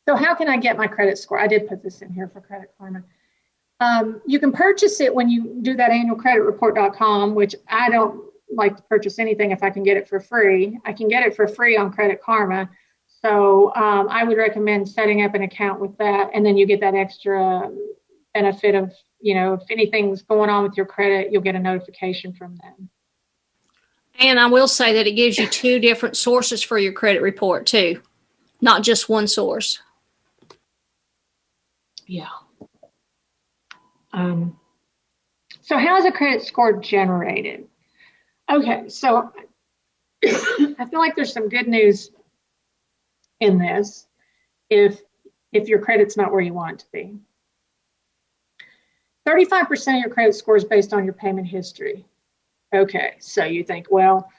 So how can I get my credit score? I did put this in here for Credit Karma. You can purchase it when you do that annualcreditreport.com, which I don't like to purchase anything if I can get it for free. I can get it for free on Credit Karma. So I would recommend setting up an account with that, and then you get that extra benefit of, if anything's going on with your credit, you'll get a notification from them. And I will say that it gives you 2 different sources for your credit report too, not just one source. Yeah. So how is a credit score generated? Okay, so I feel like there's some good news in this if your credit's not where you want it to be. 35% of your credit score is based on your payment history. Okay, so you think, well,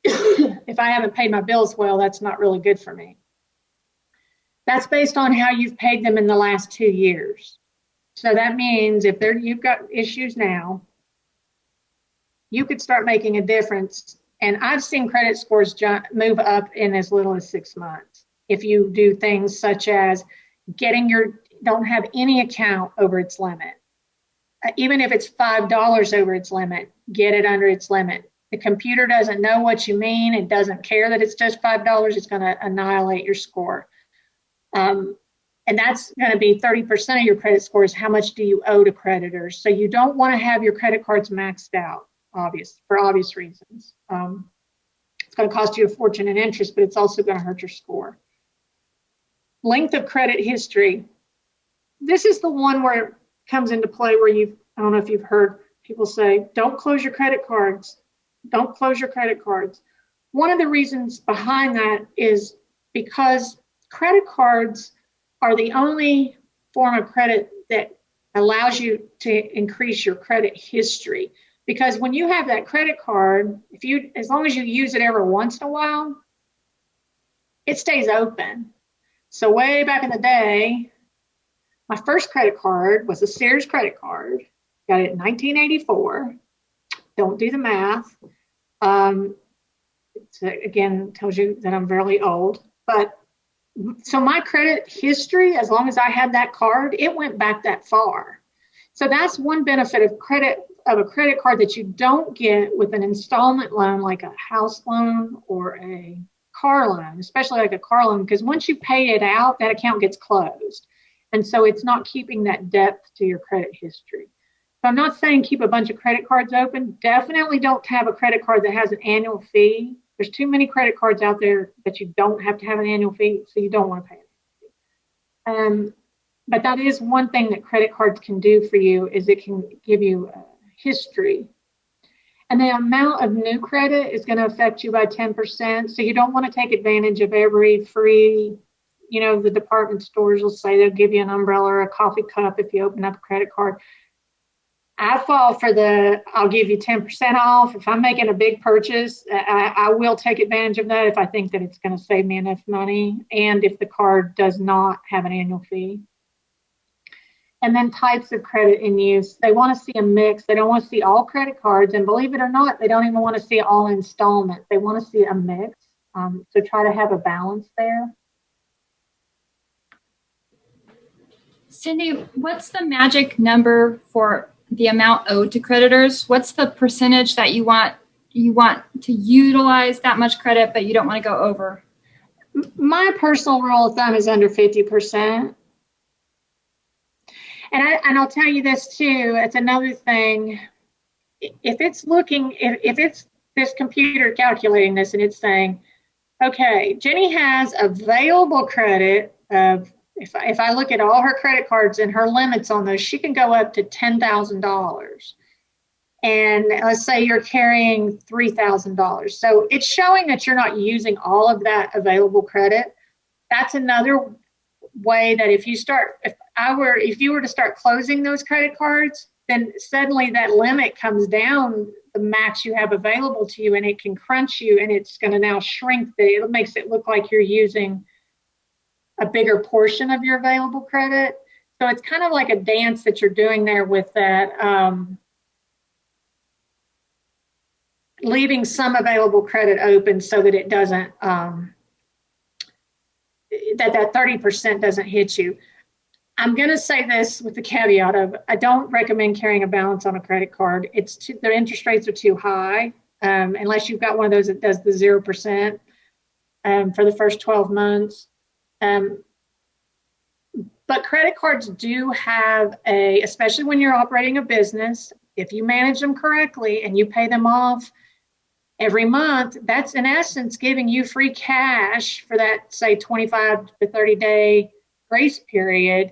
if I haven't paid my bills well, that's not really good for me. That's based on how you've paid them in the last 2 years. So that means if you've got issues now, you could start making a difference. And I've seen credit scores move up in as little as 6 months. If you do things such as don't have any account over its limit. Even if it's $5 over its limit, get it under its limit. The computer doesn't know what you mean. It doesn't care that it's just $5. It's going to annihilate your score. And that's going to be 30% of your credit score is how much do you owe to creditors. So you don't want to have your credit cards maxed out, for obvious reasons. It's going to cost you a fortune in interest, but it's also going to hurt your score. Length of credit history. This is the one where it comes into play where I don't know if you've heard people say, don't close your credit cards. Don't close your credit cards. one of the reasons behind that is because credit cards are the only form of credit that allows you to increase your credit history. Because when you have that credit card, as long as you use it every once in a while, it stays open. So way back in the day, my first credit card was a Sears credit card. Got it in 1984. Don't do the math. Again, tells you that I'm very old. But so my credit history, as long as I had that card, it went back that far. So that's one benefit of a credit card that you don't get with an installment loan like a house loan or a car loan, especially like a car loan, because once you pay it out, that account gets closed. And so it's not keeping that depth to your credit history. So I'm not saying keep a bunch of credit cards open. Definitely don't have a credit card that has an annual fee. There's too many credit cards out there that you don't have to have an annual fee, so you don't want to pay it. But that is one thing that credit cards can do for you, is it can give you history. And the amount of new credit is going to affect you by 10%. So you don't want to take advantage of every free, the department stores will say they'll give you an umbrella or a coffee cup if you open up a credit card. I fall for I'll give you 10% off. If I'm making a big purchase, I will take advantage of that if I think that it's going to save me enough money and if the card does not have an annual fee. And then types of credit in use. They want to see a mix. They don't want to see all credit cards. And believe it or not, they don't even want to see all installments. They want to see a mix. So try to have a balance there. Cindy, what's the magic number for the amount owed to creditors? What's the percentage that you want to utilize that much credit, but you don't want to go over? My personal rule of thumb is under 50%. And I'll tell you this too, it's another thing. If it's this computer calculating this and it's saying, okay, Jenny has available credit of, if I look at all her credit cards and her limits on those, she can go up to $10,000. And let's say you're carrying $3,000. So it's showing that you're not using all of that available credit. That's another way that if you were to start closing those credit cards, then suddenly that limit comes down the max you have available to you, and it can crunch you, and it's going to now shrink. It makes it look like you're using a bigger portion of your available credit. So it's kind of like a dance that you're doing there with that, leaving some available credit open so that it doesn't, that 30% doesn't hit you. I'm going to say this with the caveat of I don't recommend carrying a balance on a credit card. Their interest rates are too high, unless you've got one of those that does the 0% for the first 12 months. But credit cards do have especially when you're operating a business, if you manage them correctly and you pay them off every month, that's in essence giving you free cash for that, say, 25 to 30 day grace period.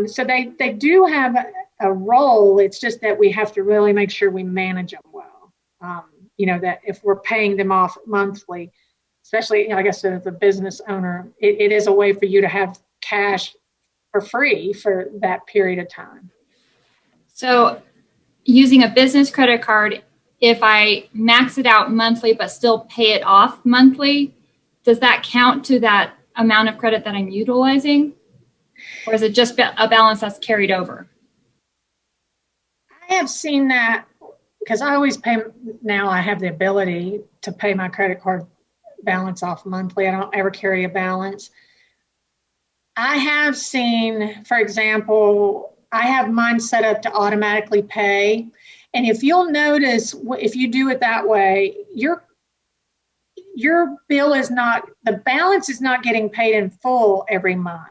So they do have a role. It's just that we have to really make sure we manage them well. That if we're paying them off monthly, especially, I guess as a business owner, it is a way for you to have cash for free for that period of time. So using a business credit card, if I max it out monthly but still pay it off monthly, does that count to that amount of credit that I'm utilizing? Or is it just a balance that's carried over? I have seen that because I always pay, now I have the ability to pay my credit card balance off monthly. I don't ever carry a balance. I have seen, for example, I have mine set up to automatically pay. And if you'll notice, if you do it that way, your bill the balance is not getting paid in full every month.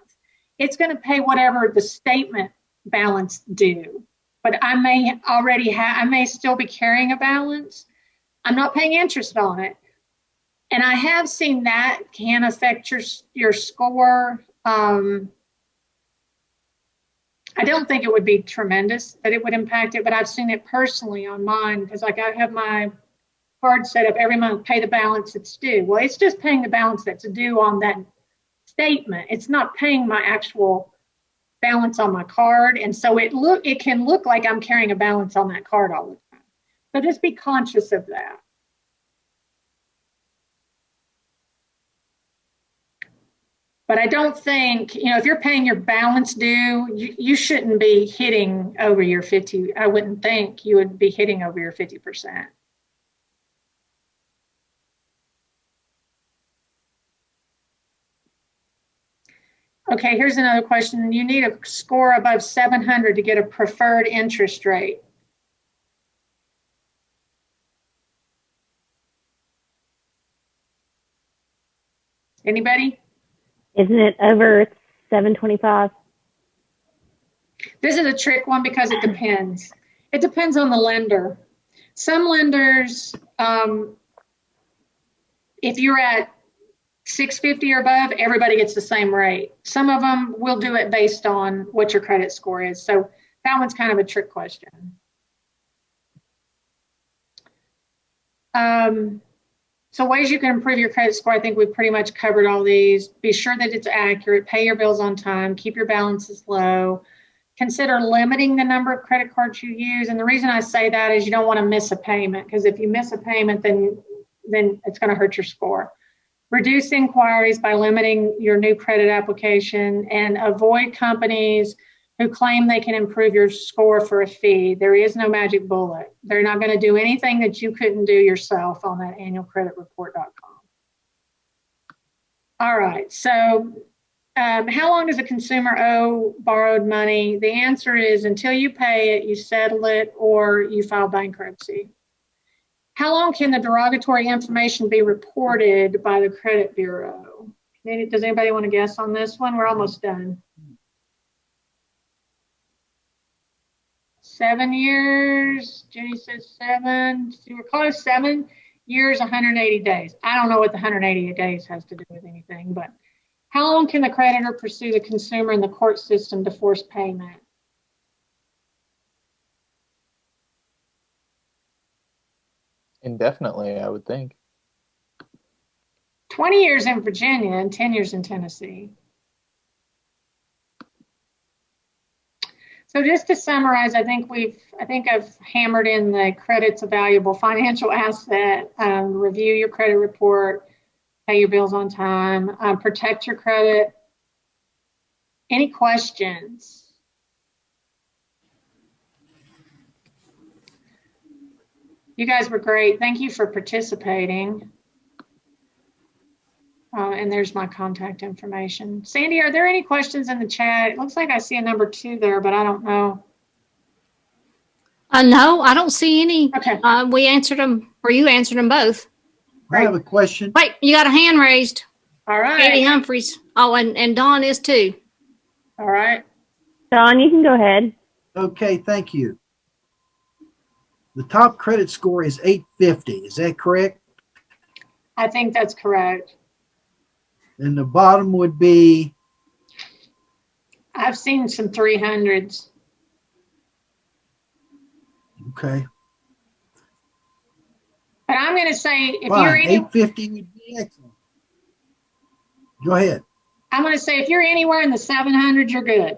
It's going to pay whatever the statement balance due. But I may still be carrying a balance. I'm not paying interest on it. And I have seen that can affect your score. I don't think it would be tremendous that it would impact it, but I've seen it personally on mine because I have my card set up every month, pay the balance that's due. Well, it's just paying the balance that's due on that statement. It's not paying my actual balance on my card. And so it can look like I'm carrying a balance on that card all the time. So just be conscious of that. But I don't think, if you're paying your balance due, you shouldn't be hitting over your 50. I wouldn't think you would be hitting over your 50%. Okay, here's another question. You need a score above 700 to get a preferred interest rate. Anybody? Isn't it over 725? This is a trick one because it depends. It depends on the lender. Some lenders, if you're at 650 or above, everybody gets the same rate. Some of them will do it based on what your credit score is. So that one's kind of a trick question. So ways you can improve your credit score, I think we've pretty much covered all these. Be sure that it's accurate, pay your bills on time, keep your balances low. Consider limiting the number of credit cards you use. And the reason I say that is you don't want to miss a payment, because if you miss a payment, then it's going to hurt your score. Reduce inquiries by limiting your new credit application, and avoid companies who claim they can improve your score for a fee. There is no magic bullet. They're not going to do anything that you couldn't do yourself on that annualcreditreport.com. All right, so how long does a consumer owe borrowed money? The answer is until you pay it, you settle it, or you file bankruptcy. How long can the derogatory information be reported by the credit bureau? Does anybody want to guess on this one? We're almost done. 7 years. Jenny says 7. So we're close. 7 years, 180 days. I don't know what the 180 days has to do with anything, but how long can the creditor pursue the consumer in the court system to force payment? Indefinitely, I would think. 20 years in Virginia and 10 years in Tennessee. So just to summarize, I think I've hammered in the credit's a valuable financial asset. Review your credit report, pay your bills on time, protect your credit. Any questions? You guys were great. Thank you for participating. And there's my contact information. Sandy, are there any questions in the chat? It looks like I see a number 2 there, but I don't know. No, I don't see any. Okay. We answered them, or you answered them both. I have a question. Wait, you got a hand raised. All right. Katie Humphreys. Oh, and Dawn is too. All right. Dawn, you can go ahead. Okay, thank you. The top credit score is 850. Is that correct? I think that's correct. And the bottom would be? I've seen some 300s. Okay. But I'm going to say if Fine. you're 850 would be excellent. Go ahead. I'm going to say if you're anywhere in the 700s, you're good.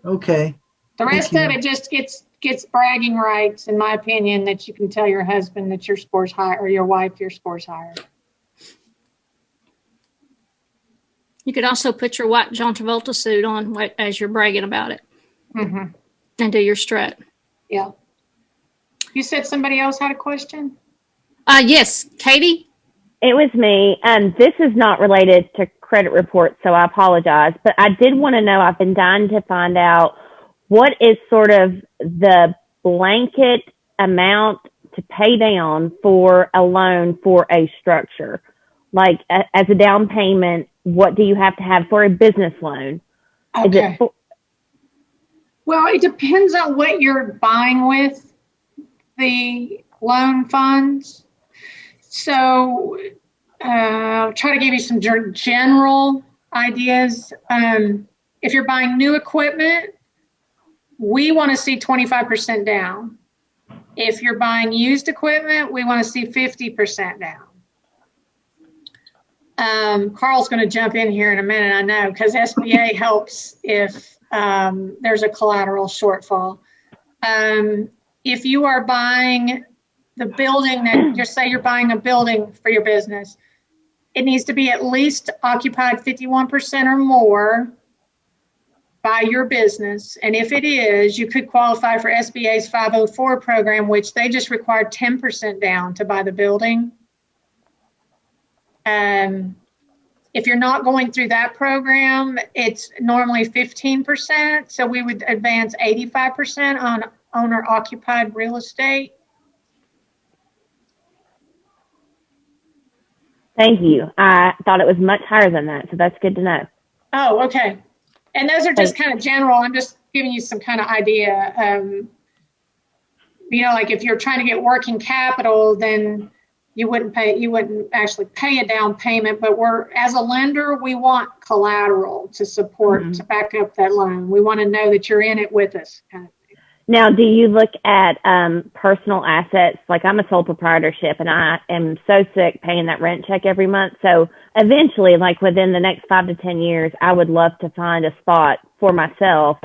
Okay. The rest of it just gets bragging rights, in my opinion, that you can tell your husband that your score's high, or your wife your score's higher. You could also put your white John Travolta suit on as you're bragging about it. Mm-hmm. And do your strut. Yeah. You said somebody else had a question? Yes. Katie? It was me. This is not related to credit reports, so I apologize. But I did want to know, I've been dying to find out, what is sort of the blanket amount to pay down for a loan for a structure? Like as a down payment, what do you have to have for a business loan? Okay. Well, it depends on what you're buying with the loan funds. So I'll try to give you some general ideas. If you're buying new equipment, we want to see 25% down. If you're buying used equipment, we want to see 50% down. Carl's going to jump in here in a minute, I know, because SBA helps if there's a collateral shortfall. If you are buying the building that you're buying a building for your business, it needs to be at least occupied 51% or more by your business. And if it is, you could qualify for SBA's 504 program, which they just require 10% down to buy the building. If you're not going through that program, it's normally 15%. So we would advance 85% on owner occupied real estate. Thank you. I thought it was much higher than that, so that's good to know. Oh, okay. And those are just kind of general. I'm just giving you some kind of idea. Like if you're trying to get working capital, then you wouldn't actually pay a down payment, but as a lender, we want collateral to support, to back up that loan. We want to know that you're in it with us. Now, do you look at personal assets? Like I'm a sole proprietorship and I am so sick paying that rent check every month. So eventually, like within the next 5 to 10 years, I would love to find a spot for myself.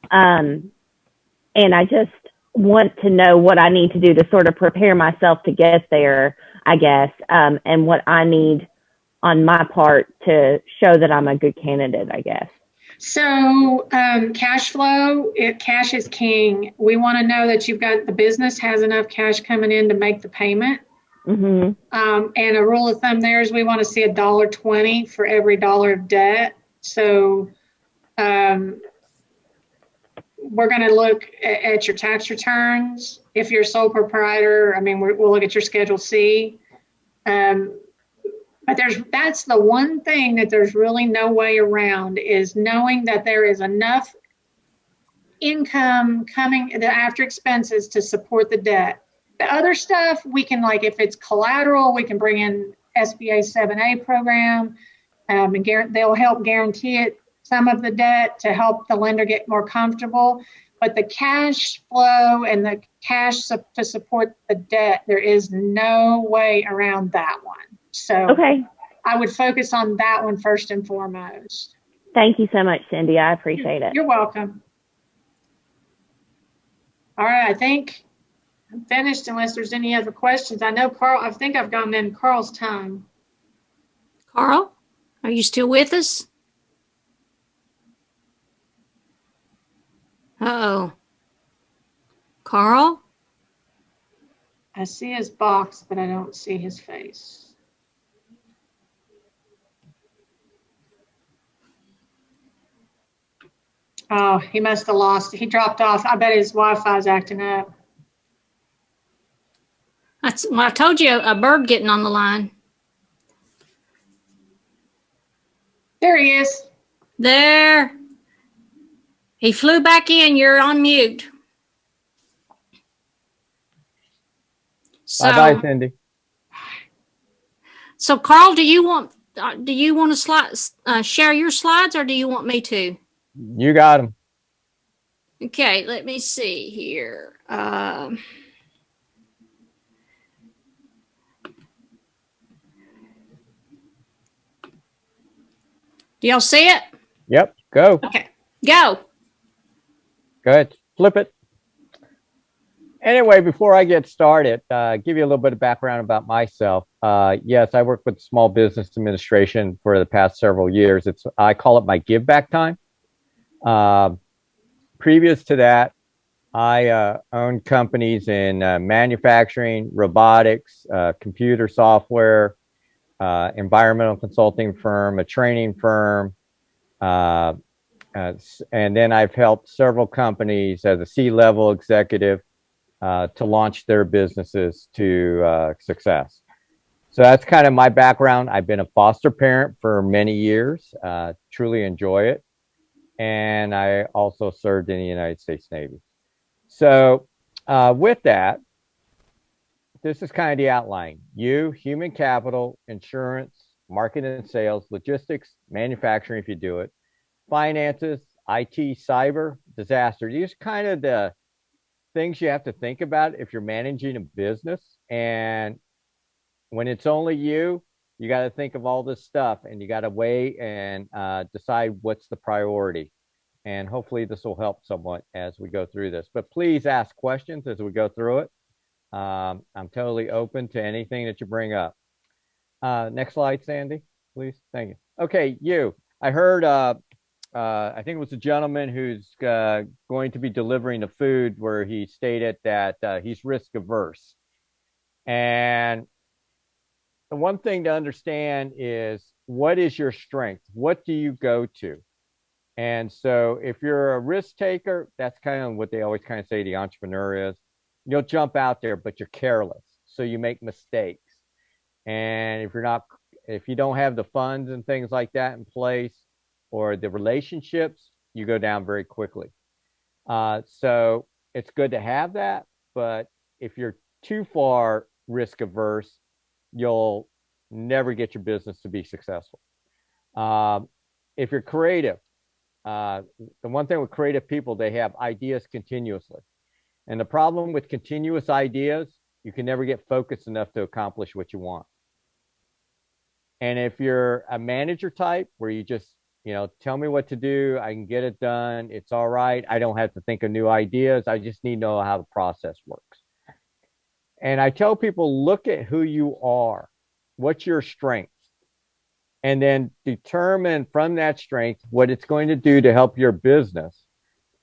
And I just want to know what I need to do to sort of prepare myself to get there, I guess, and what I need on my part to show that I'm a good candidate, I guess. So cash flow, cash is king. We want to know that the business has enough cash coming in to make the payment. Mm-hmm. And a rule of thumb there is we want to see $1.20 for every dollar of debt. So we're going to look at your tax returns. If you're a sole proprietor, we'll look at your Schedule C. But that's the one thing that there's really no way around, is knowing that there is enough income coming after expenses to support the debt. The other stuff we can, like if it's collateral, we can bring in SBA 7A program, and they'll help guarantee it, some of the debt, to help the lender get more comfortable. But the cash flow and the cash to support the debt, there is no way around that one. So okay. I would focus on that one first and foremost. Thank you so much, Cindy. I appreciate it. You're welcome. All right, I think I'm finished unless there's any other questions. I know Carl, I think I've gone in Carl's time. Carl, are you still with us? Uh-oh. Carl? I see his box, but I don't see his face. Oh, he must have lost. He dropped off. I bet his Wi-Fi is acting up. I told you, a bird getting on the line. There he is. There. He flew back in. You're on mute. Bye-bye, Cindy. So, Carl, do you want to share your slides, or do you want me to? You got them. Okay, let me see here. Do y'all see it? Yep, go. Okay, go. Go ahead, flip it. Anyway, before I get started, give you a little bit of background about myself. Yes, I work with small business administration for the past several years. I call it my give back time. Previous to that, I owned companies in manufacturing, robotics, computer software, environmental consulting firm, a training firm, and then I've helped several companies as a C-level executive to launch their businesses to success. So that's kind of my background. I've been a foster parent for many years, truly enjoy it. And I also served in the United States Navy. So with that, this is kind of the outline. Human capital, insurance, marketing and sales, logistics, manufacturing if you do it, finances, IT, cyber, disaster. These are kind of the things you have to think about if you're managing a business. And when it's only you, you got to think of all this stuff, and you got to weigh and decide what's the priority. And hopefully this will help somewhat as we go through this. But please ask questions as we go through it. I'm totally open to anything that you bring up. Next slide, Sandy, please. Thank you. Okay, you. I heard, I think it was a gentleman who's going to be delivering the food where he stated that he's risk averse. And the one thing to understand is, what is your strength? What do you go to? And so if you're a risk taker, that's kind of what they always kind of say the entrepreneur is. You'll jump out there, but you're careless. So you make mistakes. And if you don't have the funds and things like that in place, or the relationships, you go down very quickly. So it's good to have that, but if you're too far risk averse, you'll never get your business to be successful. If you're creative, the one thing with creative people, they have ideas continuously. And the problem with continuous ideas, you can never get focused enough to accomplish what you want. And if you're a manager type where you just, tell me what to do, I can get it done, it's all right, I don't have to think of new ideas, I just need to know how the process works. And I tell people, look at who you are, what's your strengths, and then determine from that strength what it's going to do to help your business,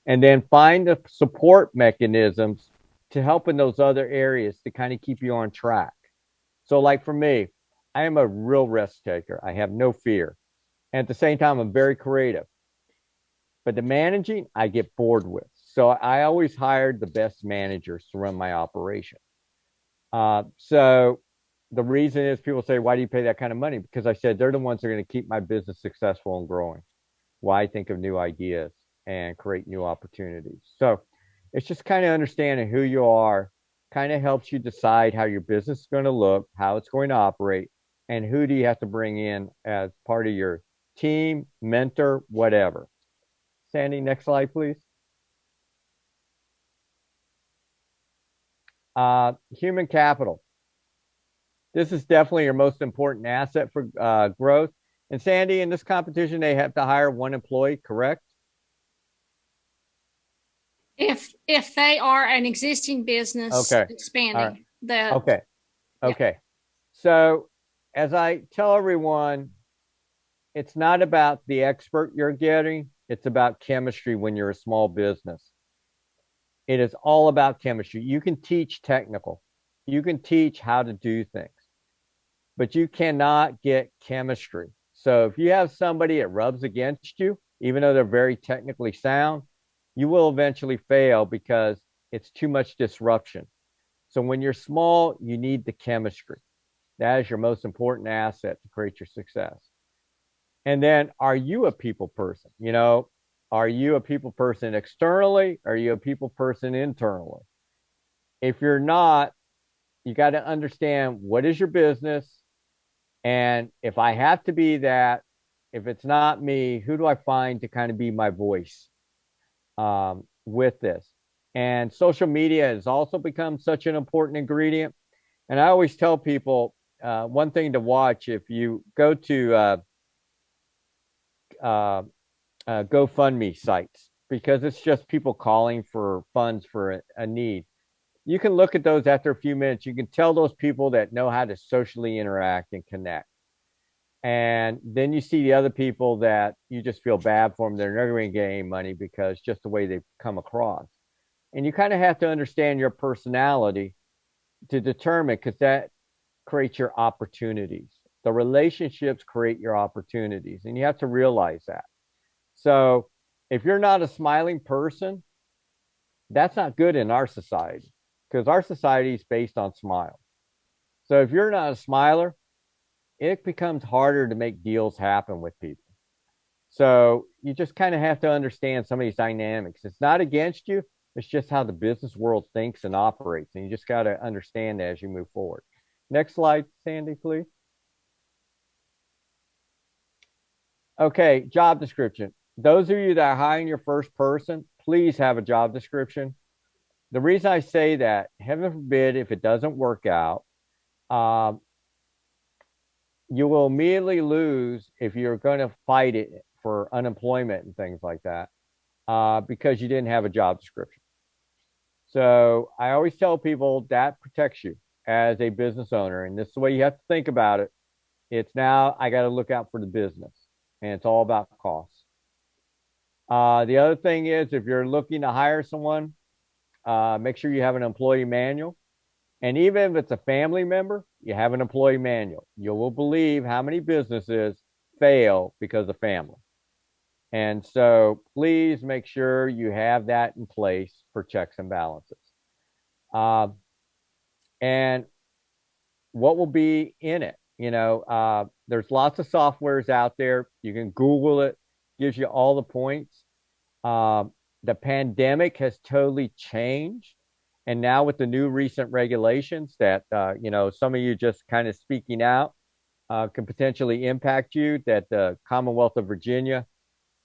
and then find the support mechanisms to help in those other areas to kind of keep you on track. So like for me, I am a real risk taker. I have no fear. And at the same time, I'm very creative. But the managing, I get bored with. So I always hired the best managers to run my operation. So the reason is, people say, why do you pay that kind of money? Because I said, they're the ones that are going to keep my business successful and growing. Why think of new ideas and create new opportunities. So it's just kind of understanding who you are, kind of helps you decide how your business is going to look, how it's going to operate, and who do you have to bring in as part of your team, mentor, whatever. Sandy, next slide, please. Human capital. This is definitely your most important asset for growth. And Sandy, in this competition, they have to hire one employee, correct? If they are an existing business expanding. Right. Okay. So as I tell everyone, it's not about the expert you're getting, it's about chemistry when you're a small business. It is all about chemistry. You can teach technical, you can teach how to do things, but you cannot get chemistry. So if you have somebody that rubs against you, even though they're very technically sound, you will eventually fail because it's too much disruption. So when you're small, you need the chemistry. That is your most important asset to create your success. And then, are you a people person? Are you a people person externally? Are you a people person internally? If you're not, you got to understand, what is your business? And if I have to be that, if it's not me, who do I find to kind of be my voice with this? And social media has also become such an important ingredient. And I always tell people, one thing to watch, if you go to GoFundMe sites, because it's just people calling for funds for a need. You can look at those after a few minutes. You can tell those people that know how to socially interact and connect. And then you see the other people that you just feel bad for them. They're never going to get any money because just the way they've come across. And you kind of have to understand your personality to determine, because that creates your opportunities. The relationships create your opportunities, and you have to realize that. So if you're not a smiling person, that's not good in our society, because our society is based on smiles. So if you're not a smiler, it becomes harder to make deals happen with people. So you just kind of have to understand some of these dynamics. It's not against you. It's just how the business world thinks and operates. And you just got to understand that as you move forward. Next slide, Sandy, please. Okay, job description. Those of you that are hiring your first person, please have a job description. The reason I say that, heaven forbid, if it doesn't work out, you will immediately lose if you're going to fight it for unemployment and things like that, because you didn't have a job description. So I always tell people that protects you as a business owner. And this is the way you have to think about it. It's now I got to look out for the business, and it's all about costs. The other thing is, if you're looking to hire someone, make sure you have an employee manual. And even if it's a family member, you have an employee manual. You will believe how many businesses fail because of family. And so please make sure you have that in place for checks and balances. And what will be in it? There's lots of softwares out there. You can Google it, gives you all the points. The pandemic has totally changed. And now with the new recent regulations that, some of you just kind of speaking out can potentially impact you, that the Commonwealth of Virginia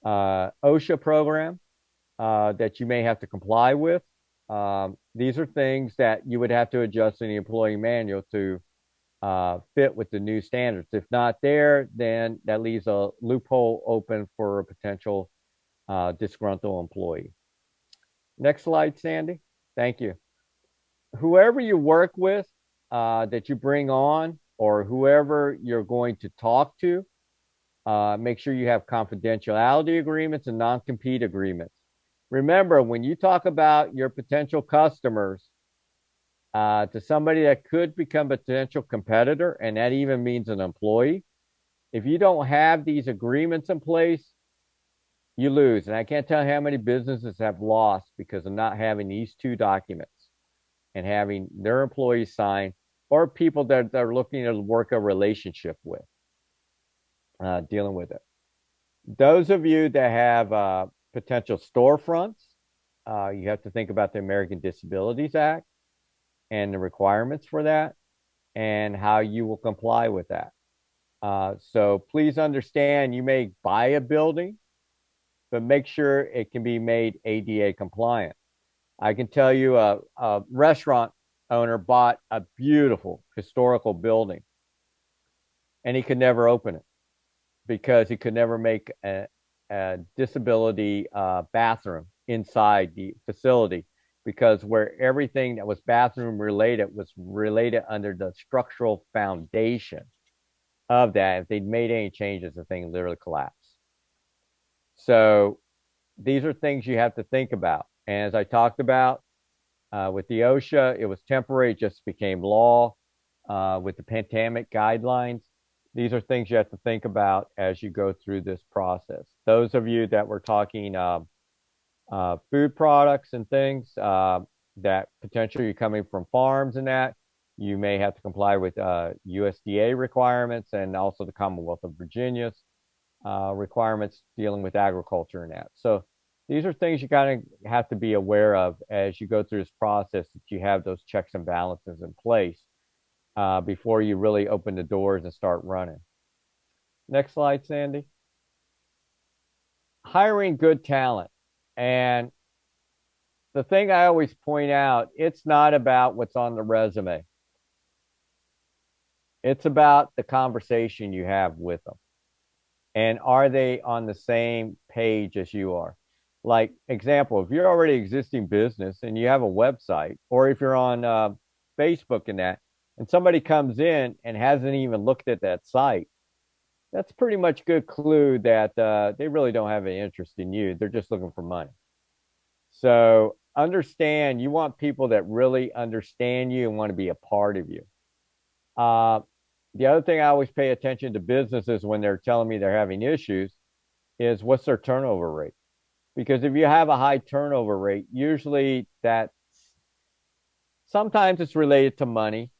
OSHA program that you may have to comply with. These are things that you would have to adjust in the employee manual to fit with the new standards. If not there, then that leaves a loophole open for a potential disgruntled employee. Next slide, Sandy. Thank you. Whoever you work with that you bring on, or whoever you're going to talk to, make sure you have confidentiality agreements and non-compete agreements. Remember, when you talk about your potential customers to somebody that could become a potential competitor, and that even means an employee, if you don't have these agreements in place, you lose. And I can't tell you how many businesses have lost because of not having these two documents and having their employees sign, or people that they're looking to work a relationship with, dealing with it. Those of you that have potential storefronts, you have to think about the American Disabilities Act and the requirements for that and how you will comply with that. So please understand, you may buy a building, but make sure it can be made ADA compliant. I can tell you a restaurant owner bought a beautiful historical building, and he could never open it because he could never make a disability bathroom inside the facility, because where everything that was bathroom related was related under the structural foundation of that. If they'd made any changes, the thing literally collapsed. So these are things you have to think about. And as I talked about with the OSHA, it was temporary, it just became law. With the pandemic guidelines, these are things you have to think about as you go through this process. Those of you that were talking food products and things that potentially coming from farms and that, you may have to comply with USDA requirements and also the Commonwealth of Virginia's requirements dealing with agriculture and that. So these are things you kind of have to be aware of as you go through this process, that you have those checks and balances in place before you really open the doors and start running. Next slide, Sandy. Hiring good talent. And the thing I always point out, it's not about what's on the resume. It's about the conversation you have with them. And are they on the same page as you are? Like, example, if you're already existing business and you have a website, or if you're on Facebook and that, and somebody comes in and hasn't even looked at that site, that's pretty much a good clue that they really don't have any interest in you. They're just looking for money. So understand, you want people that really understand you and want to be a part of you. The other thing I always pay attention to businesses when they're telling me they're having issues is what's their turnover rate. Because if you have a high turnover rate, usually that's sometimes it's related to money,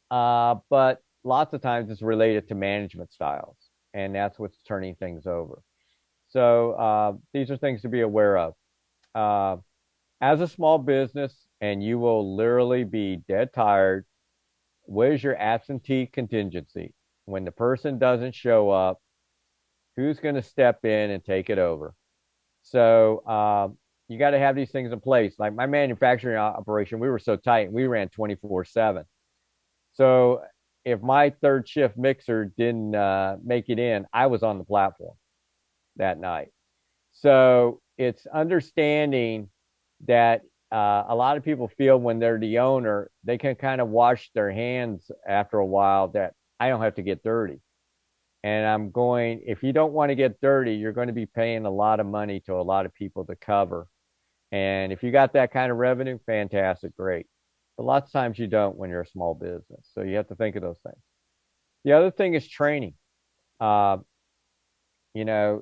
but lots of times it's related to management styles, and that's what's turning things over. So these are things to be aware of. As a small business, and you will literally be dead tired, what is your absentee contingency? When the person doesn't show up, who's going to step in and take it over? So you got to have these things in place. Like my manufacturing operation, we were so tight, we ran 24/7. So if my third shift mixer didn't make it in, I was on the platform that night. So it's understanding that a lot of people feel when they're the owner, they can kind of wash their hands after a while that I don't have to get dirty. And I'm going, if you don't want to get dirty, you're going to be paying a lot of money to a lot of people to cover. And if you got that kind of revenue, fantastic, great. But lots of times you don't when you're a small business. So you have to think of those things. The other thing is training. You know,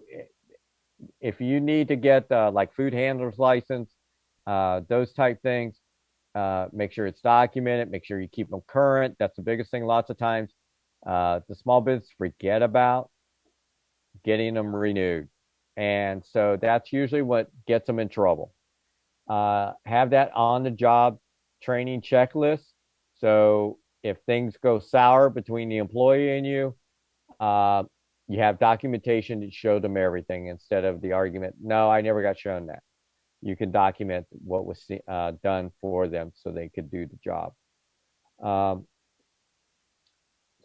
if you need to get like food handler's license, those type things, make sure it's documented, make sure you keep them current. That's the biggest thing. Lots of times the small business forget about getting them renewed. And so that's usually what gets them in trouble. Have that on the job training checklist. So if things go sour between the employee and you have documentation to show them everything instead of the argument, no, I never got shown that. You can document what was done for them so they could do the job.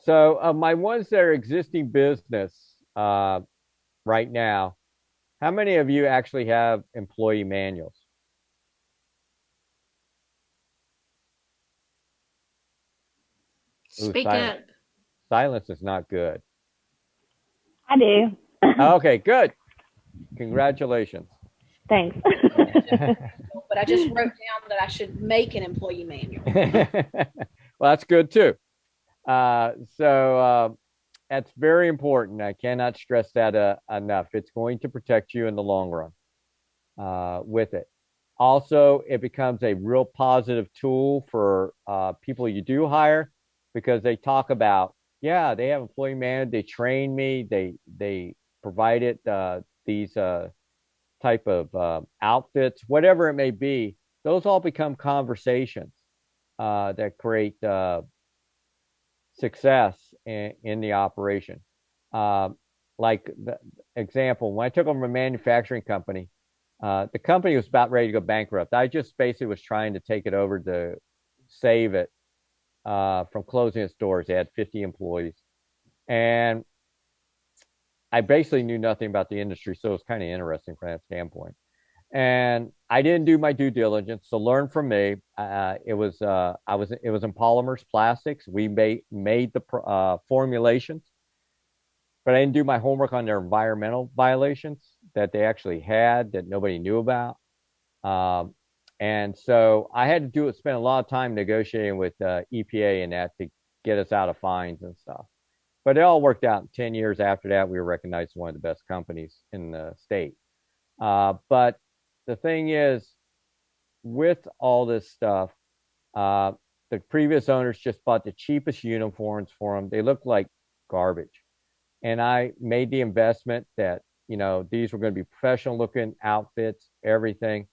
So my ones that are existing business right now, how many of you actually have employee manuals? Speak up. Silence is not good. I do. Okay, good. Congratulations. Thanks. But I just wrote down that I should make an employee manual. Well, that's good too. So that's very important. I cannot stress that enough. It's going to protect you in the long run with it. Also, it becomes a real positive tool for people you do hire because they talk about, yeah, they have employee management, they train me, they provided these type of outfits, whatever it may be. Those all become conversations that create success in the operation. Like the example, when I took over a manufacturing company, the company was about ready to go bankrupt. I just basically was trying to take it over to save it from closing its doors. They had 50 employees. And I basically knew nothing about the industry, so it was kind of interesting from that standpoint. And I didn't do my due diligence, so learn from me. It was in polymers, plastics. We made the formulations, but I didn't do my homework on their environmental violations that they actually had that nobody knew about. And so I had to spend a lot of time negotiating with EPA and that to get us out of fines and stuff. But it all worked out. 10 years after that, we were recognized as one of the best companies in the state. But the thing is, with all this stuff, the previous owners just bought the cheapest uniforms for them. They looked like garbage. And I made the investment that, you know, these were going to be professional looking outfits, everything.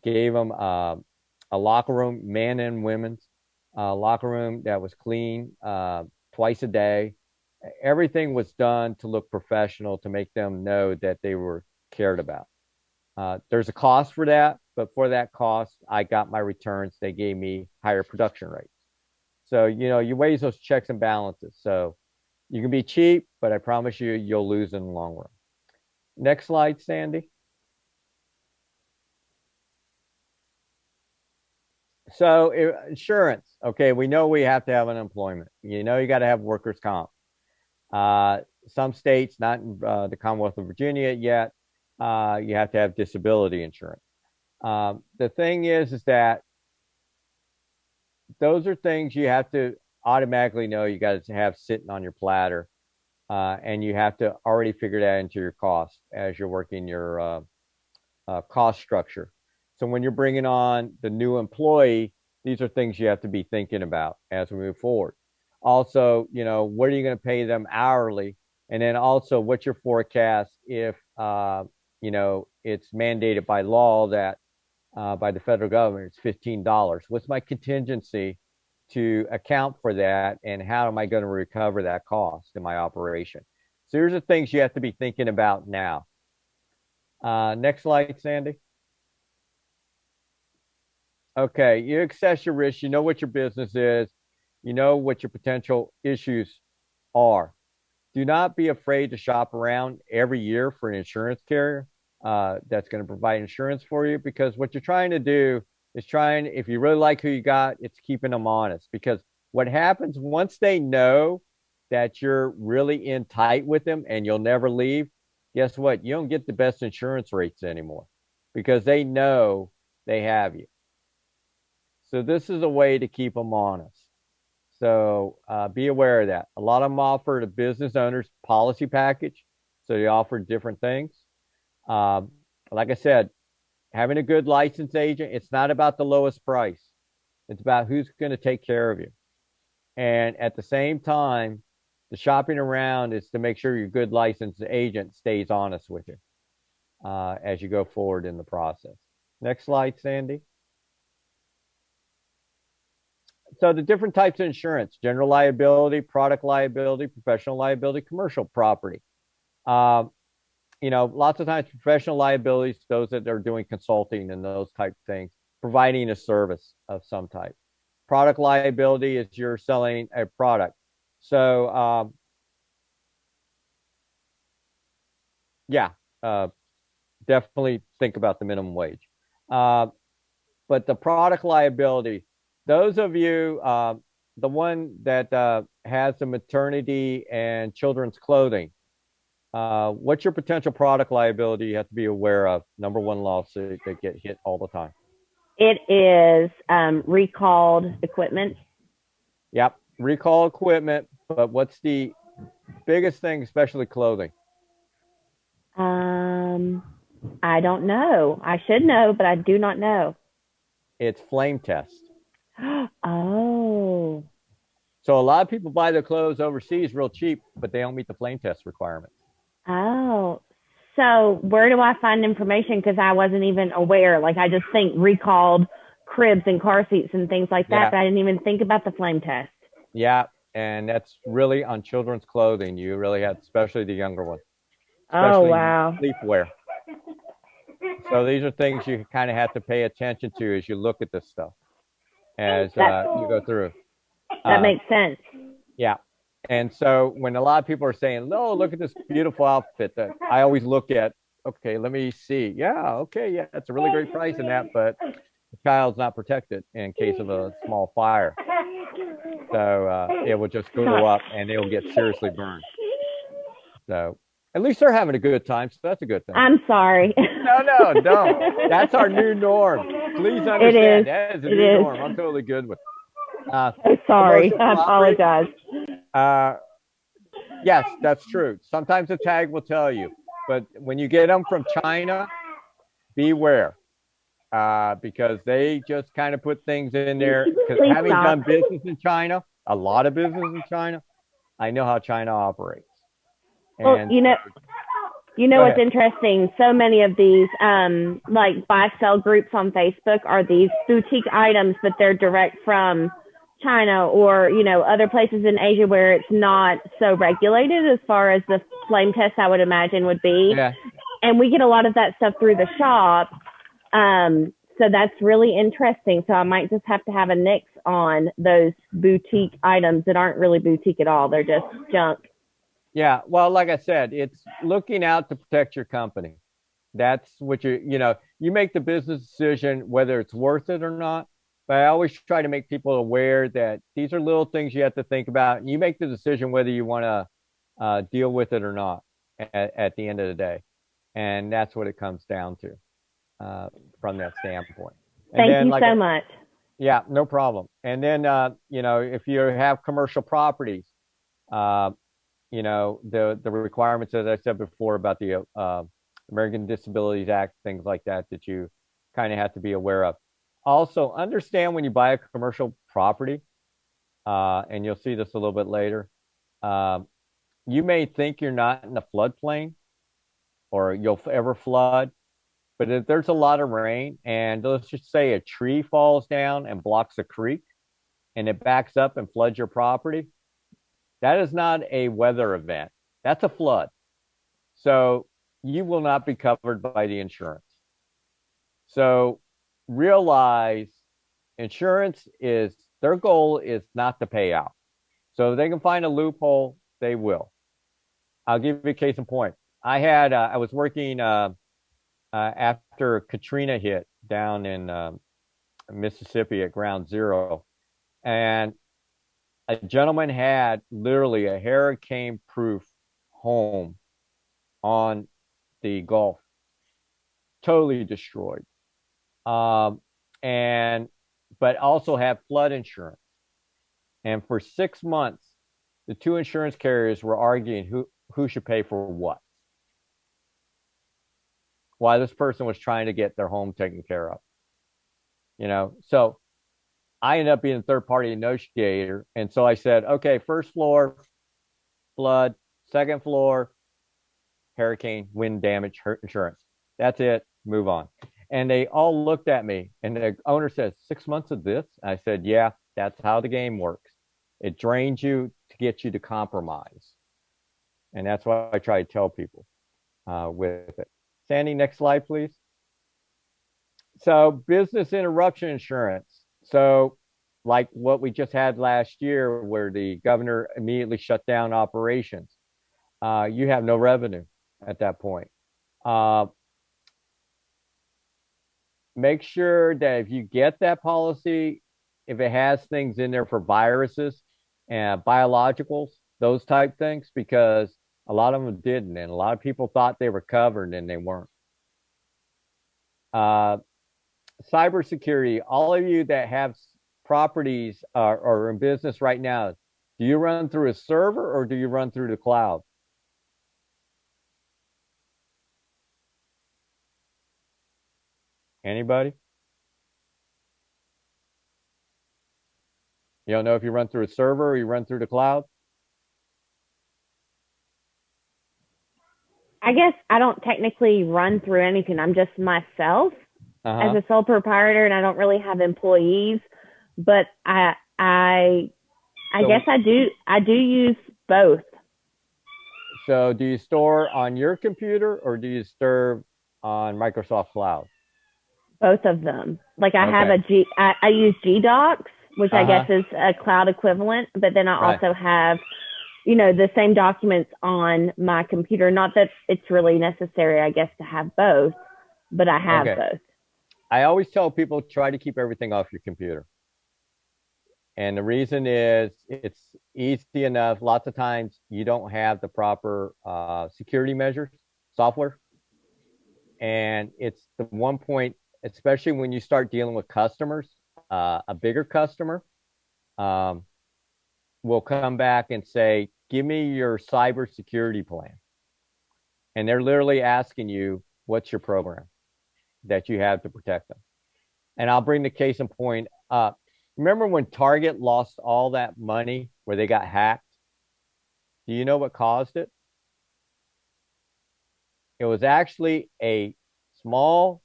Gave them a locker room, men and women's locker room that was clean twice a day. Everything was done to look professional, to make them know that they were cared about. There's a cost for that, but for that cost, I got my returns. They gave me higher production rates. So, you know, you weigh those checks and balances. So you can be cheap, but I promise you, you'll lose in the long run. Next slide, Sandy. So insurance, okay, we know we have to have unemployment. You know, you got to have workers' comp. Some states, not in the Commonwealth of Virginia yet, you have to have disability insurance. The thing is that those are things you have to automatically know you got to have sitting on your platter, and you have to already figure that into your cost as you're working your cost structure. So when you're bringing on the new employee, these are things you have to be thinking about as we move forward. Also, you know, what are you going to pay them hourly? And then also, what's your forecast if, you know, it's mandated by law that by the federal government, it's $15. What's my contingency to account for that? And how am I going to recover that cost in my operation? So here's the things you have to be thinking about now. Next slide, Sandy. Okay, you assess your risk. You know what your business is. You know what your potential issues are. Do not be afraid to shop around every year for an insurance carrier that's going to provide insurance for you, because what you're trying to do is trying, if you really like who you got, it's keeping them honest. Because what happens once they know that you're really in tight with them and you'll never leave, guess what? You don't get the best insurance rates anymore because they know they have you. So this is a way to keep them honest. So be aware of that. A lot of them offer the business owners policy package. So they offer different things. Um, like I said, having a good licensed agent, it's not about the lowest price. It's about who's going to take care of you. And at the same time, the shopping around is to make sure your good licensed agent stays honest with you as you go forward in the process. Next slide, Sandy. So the different types of insurance: general liability, product liability, professional liability, commercial property. Lots of times professional liabilities, those that are doing consulting and those type of things, providing a service of some type. Product liability is you're selling a product. So definitely think about the minimum wage. But the product liability, those of you, the one that has the maternity and children's clothing, what's your potential product liability you have to be aware of? Number one lawsuit that get hit all the time. It is recalled equipment. Yep, recall equipment. But what's the biggest thing, especially clothing? I don't know. I should know, but I do not know. It's flame test. Oh. So a lot of people buy their clothes overseas real cheap, but they don't meet the flame test requirements. Oh. So where do I find information? Because I wasn't even aware. Like, I just think recalled cribs and car seats and things like that, but I didn't even think about the flame test. Yeah, and that's really on children's clothing. You really have, especially the younger ones. Oh, wow. Sleepwear. So these are things you kind of have to pay attention to as you look at this stuff as you go through. That makes sense. Yeah. And so when a lot of people are saying, "Oh, look at this beautiful outfit," that I always look at, okay, let me see. Yeah, okay, yeah, it's a really great price in that, but the child's not protected in case of a small fire. So it will just go up and they'll get seriously burned. So at least they're having a good time, so that's a good thing. I'm sorry. No, don't. That's our new norm. Please understand, that is a new norm. I'm totally good with it. I'm sorry. I apologize. Yes, that's true. Sometimes the tag will tell you, but when you get them from China, beware, because they just kind of put things in there. Because having done business in China, a lot of business in China, I know how China operates. Well, you know what's interesting? So many of these like buy sell groups on Facebook are these boutique items, but they're direct from China or, other places in Asia where it's not so regulated as far as the flame test, I would imagine, would be. Yeah. And we get a lot of that stuff through the shop. So that's really interesting. So I might just have to have a nix on those boutique items that aren't really boutique at all. They're just junk. Yeah, well, like I said, it's looking out to protect your company. That's what you make the business decision whether it's worth it or not. But I always try to make people aware that these are little things you have to think about, and you make the decision whether you want to deal with it or not at the end of the day. And that's what it comes down to from that standpoint. And Thank you so much. Yeah, no problem. And then, if you have commercial properties, the requirements, as I said before, about the American Disabilities Act, things like that you kind of have to be aware of. Also, understand when you buy a commercial property, and you'll see this a little bit later, you may think you're not in a floodplain or you'll ever flood, but if there's a lot of rain and let's just say a tree falls down and blocks a creek and it backs up and floods your property, that is not a weather event. That's a flood. So you will not be covered by the insurance. So realize Insurance is, their goal is not to pay out. So if they can find a loophole, they will. I'll give you a case in point. I was working after Katrina hit down in Mississippi at Ground Zero, and a gentleman had literally a hurricane-proof home on the Gulf, totally destroyed, and but also have flood insurance. And for 6 months, the two insurance carriers were arguing who should pay for what, while this person was trying to get their home taken care of. So I ended up being a third party negotiator. And so I said, okay, first floor, flood, second floor, hurricane, wind damage, insurance. That's it, move on. And they all looked at me, and the owner says, 6 months of this? I said, yeah, that's how the game works. It drains you to get you to compromise. And that's what I try to tell people with it. Sandy, next slide, please. So business interruption insurance. So like what we just had last year where the governor immediately shut down operations, you have no revenue at that point. Make sure that if you get that policy, if it has things in there for viruses and biologicals, those type things, because a lot of them didn't, and a lot of people thought they were covered and they weren't. Cybersecurity, all of you that have properties or in business right now, do you run through a server or do you run through the cloud? Anybody? You don't know if you run through a server or you run through the cloud? I guess I don't technically run through anything. I'm just myself as a sole proprietor, and I don't really have employees. But I guess I do use both. So do you store on your computer or do you store on Microsoft Cloud? Both of them. Like I have I use GDocs, which I guess is a cloud equivalent, but then I also have, the same documents on my computer. Not that it's really necessary, I guess, to have both, but I have both. I always tell people try to keep everything off your computer. And the reason is it's easy enough. Lots of times you don't have the proper security measures, software. And it's the one point, especially when you start dealing with customers, a bigger customer will come back and say, give me your cybersecurity plan. And they're literally asking you, what's your program that you have to protect them? And I'll bring the case in point up. Remember when Target lost all that money where they got hacked? Do you know what caused it? It was actually a small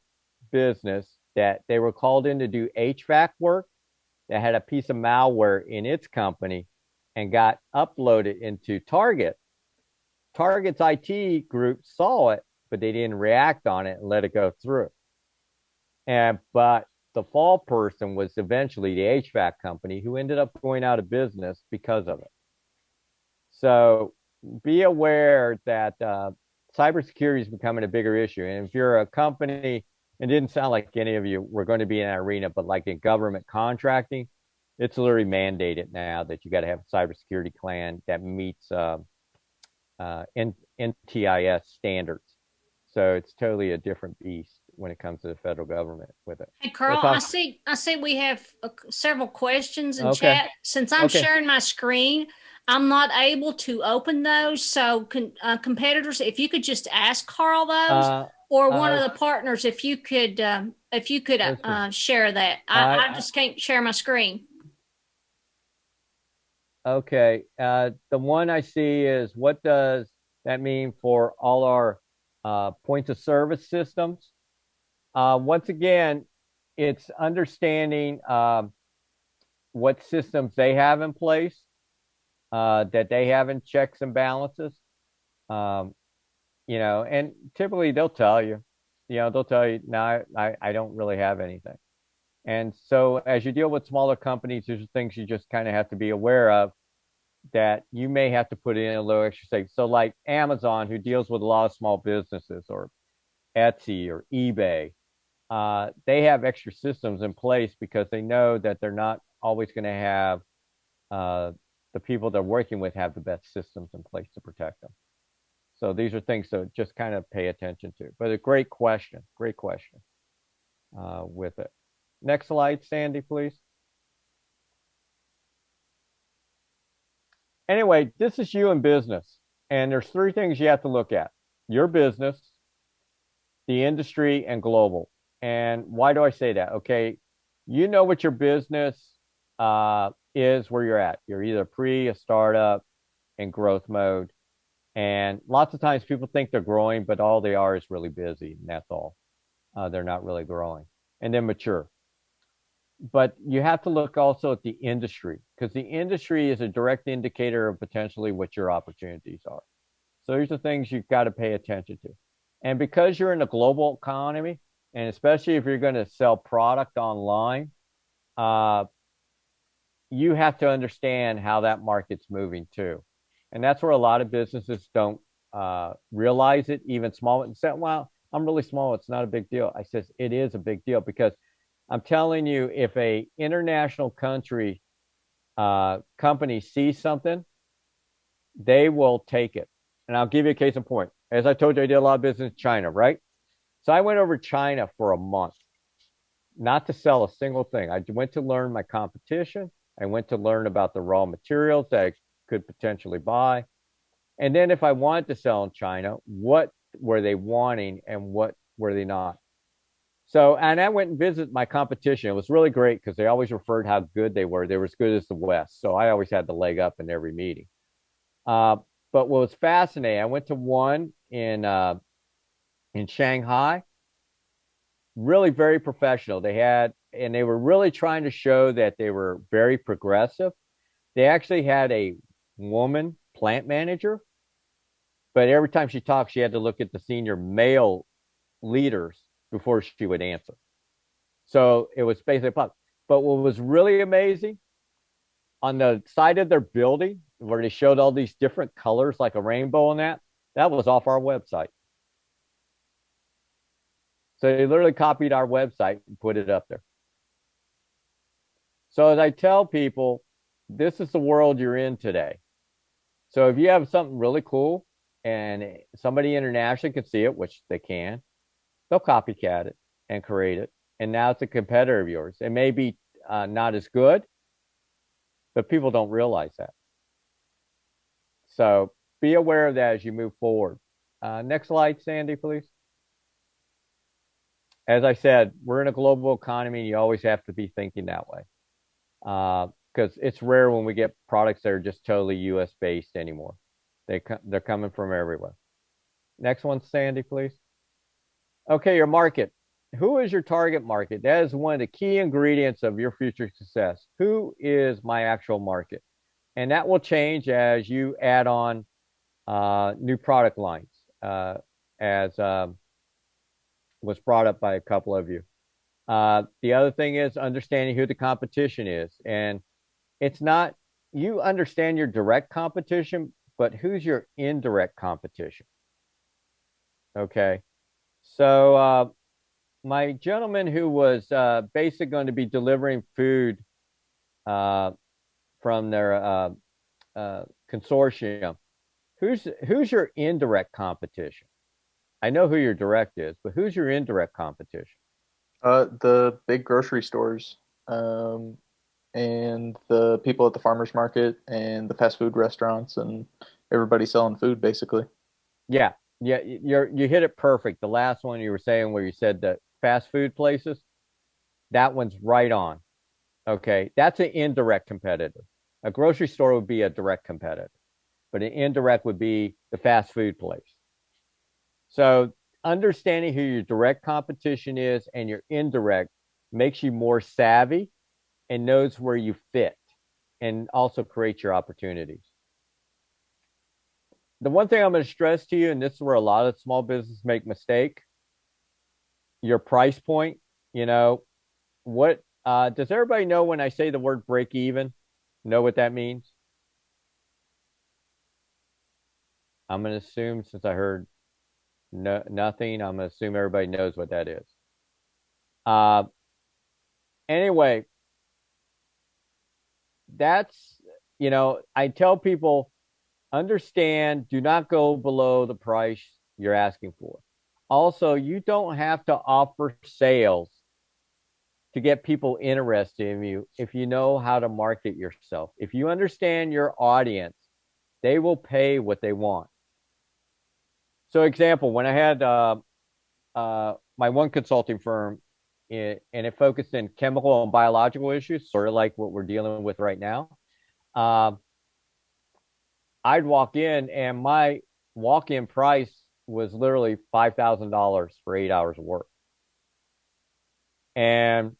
business that they were called in to do HVAC work that had a piece of malware in its company and got uploaded into Target. Target's IT group saw it, but they didn't react on it and let it go through. But the fall person was eventually the HVAC company who ended up going out of business because of it. So be aware that cybersecurity is becoming a bigger issue. And if you're a company, it didn't sound like any of you were going to be in that arena, but like in government contracting, it's literally mandated now that you got to have a cybersecurity plan that meets NTIS standards. So it's totally a different beast when it comes to the federal government with it. Hey, Carl, I see we have several questions in chat. Since I'm sharing my screen, I'm not able to open those. So competitors, if you could just ask Carl those, or one of the partners, if you could share that. I just can't share my screen. Okay. The one I see is, what does that mean for all our points of service systems? Once again, it's understanding what systems they have in place, that they have in checks and balances. And typically they'll tell you, no, I don't really have anything. And so as you deal with smaller companies, there's things you just kind of have to be aware of that you may have to put in a little extra safe. So like Amazon, who deals with a lot of small businesses, or Etsy or eBay, they have extra systems in place because they know that they're not always going to have the people they're working with have the best systems in place to protect them. So these are things to just kind of pay attention to. But a great question with it. Next slide, Sandy, please. Anyway, this is you in business. And there's three things you have to look at: your business, the industry, and global. And why do I say that? Okay, you know what your business is, where you're at. You're either a startup, in growth mode. And lots of times people think they're growing, but all they are is really busy, and that's all. They're not really growing. And then mature. But you have to look also at the industry, because the industry is a direct indicator of potentially what your opportunities are. So these are things you've got to pay attention to. And because you're in a global economy, and especially if you're going to sell product online, you have to understand how that market's moving too. And that's where a lot of businesses don't realize it, even small. And say, well, I'm really small, it's not a big deal. I says, it is a big deal, because I'm telling you, if a international company sees something, they will take it. And I'll give you a case in point. As I told you, I did a lot of business in China, right? So I went over to China for a month, not to sell a single thing. I went to learn my competition. I went to learn about the raw materials that I could potentially buy. And then if I wanted to sell in China, what were they wanting and what were they not? So, and I went and visited my competition. It was really great because they always referred how good they were. They were as good as the West. So I always had the leg up in every meeting. But what was fascinating, I went to one in Shanghai, really very professional. And they were really trying to show that they were very progressive. They actually had a woman plant manager, but every time she talked, she had to look at the senior male leaders before she would answer. So it was basically fun. But what was really amazing, on the side of their building where they showed all these different colors like a rainbow and that was off our website. So they literally copied our website and put it up there. So as I tell people, this is the world you're in today. So if you have something really cool and somebody internationally can see it, which they can, they'll copycat it and create it. And now it's a competitor of yours. It may be not as good, but people don't realize that. So be aware of that as you move forward. Next slide, Sandy, please. As I said, we're in a global economy, and you always have to be thinking that way. Because it's rare when we get products that are just totally US based anymore. They're coming from everywhere. Next one, Sandy, please. Okay, your market. Who is your target market? That is one of the key ingredients of your future success. Who is my actual market? And that will change as you add on new product lines, as was brought up by a couple of you. The other thing is understanding who the competition is. And it's not, you understand your direct competition, but who's your indirect competition? Okay. So my gentleman who was basically going to be delivering food from their consortium, who's your indirect competition? I know who your direct is, but who's your indirect competition? The big grocery stores, and the people at the farmers market and the fast food restaurants and everybody selling food, basically. Yeah, you hit it perfect. The last one you were saying, where you said the fast food places, that one's right on. Okay, that's an indirect competitor. A grocery store would be a direct competitor, but an indirect would be the fast food place. So understanding who your direct competition is and your indirect makes you more savvy and knows where you fit, and also creates your opportunities. The one thing I'm going to stress to you, and this is where a lot of small businesses make mistake, your price point. You know, what Does everybody know when I say the word break even? Know what that means? I'm going to assume, since I heard nothing, I'm going to assume everybody knows what that is. Anyway, that's, I tell people, understand, do not go below the price you're asking for. Also, you don't have to offer sales to get people interested in you if you know how to market yourself. If you understand your audience, they will pay what they want. So, example, when I had my one consulting firm, and it focused in chemical and biological issues, sort of like what we're dealing with right now. I'd walk in, and my walk-in price was literally $5,000 for 8 hours of work, and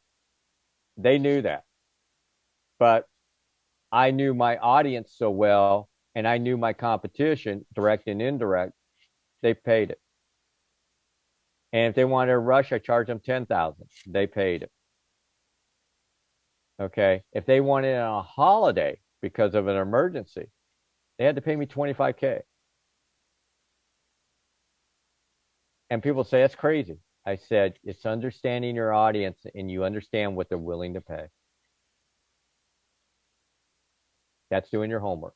they knew that. But I knew my audience so well, and I knew my competition, direct and indirect. They paid it. And if they wanted a rush, I charged them $10,000. They paid it. Okay. If they wanted a holiday because of an emergency, they had to pay me $25K. And people say, that's crazy. I said, it's understanding your audience and you understand what they're willing to pay. That's doing your homework.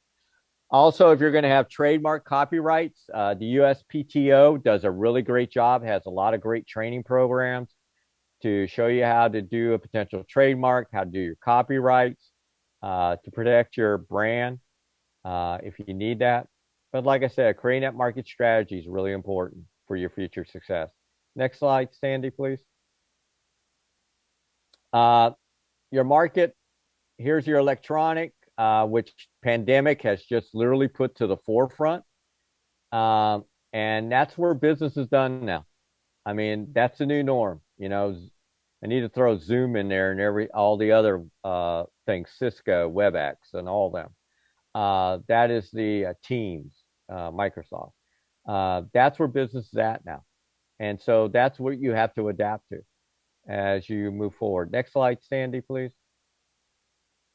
Also, if you're going to have trademark copyrights, the USPTO does a really great job, has a lot of great training programs to show you how to do a potential trademark, how to do your copyrights, to protect your brand if you need that. But like I said, creating that market strategy is really important for your future success. Next slide, Sandy, please. Your market, here's your electronic, which pandemic has just literally put to the forefront. And that's where business is done now. I mean, that's the new norm. I need to throw Zoom in there and all the other things, Cisco, WebEx, and all of them. That is the Teams, Microsoft. That's where business is at now. And so that's what you have to adapt to as you move forward. Next slide, Sandy, please.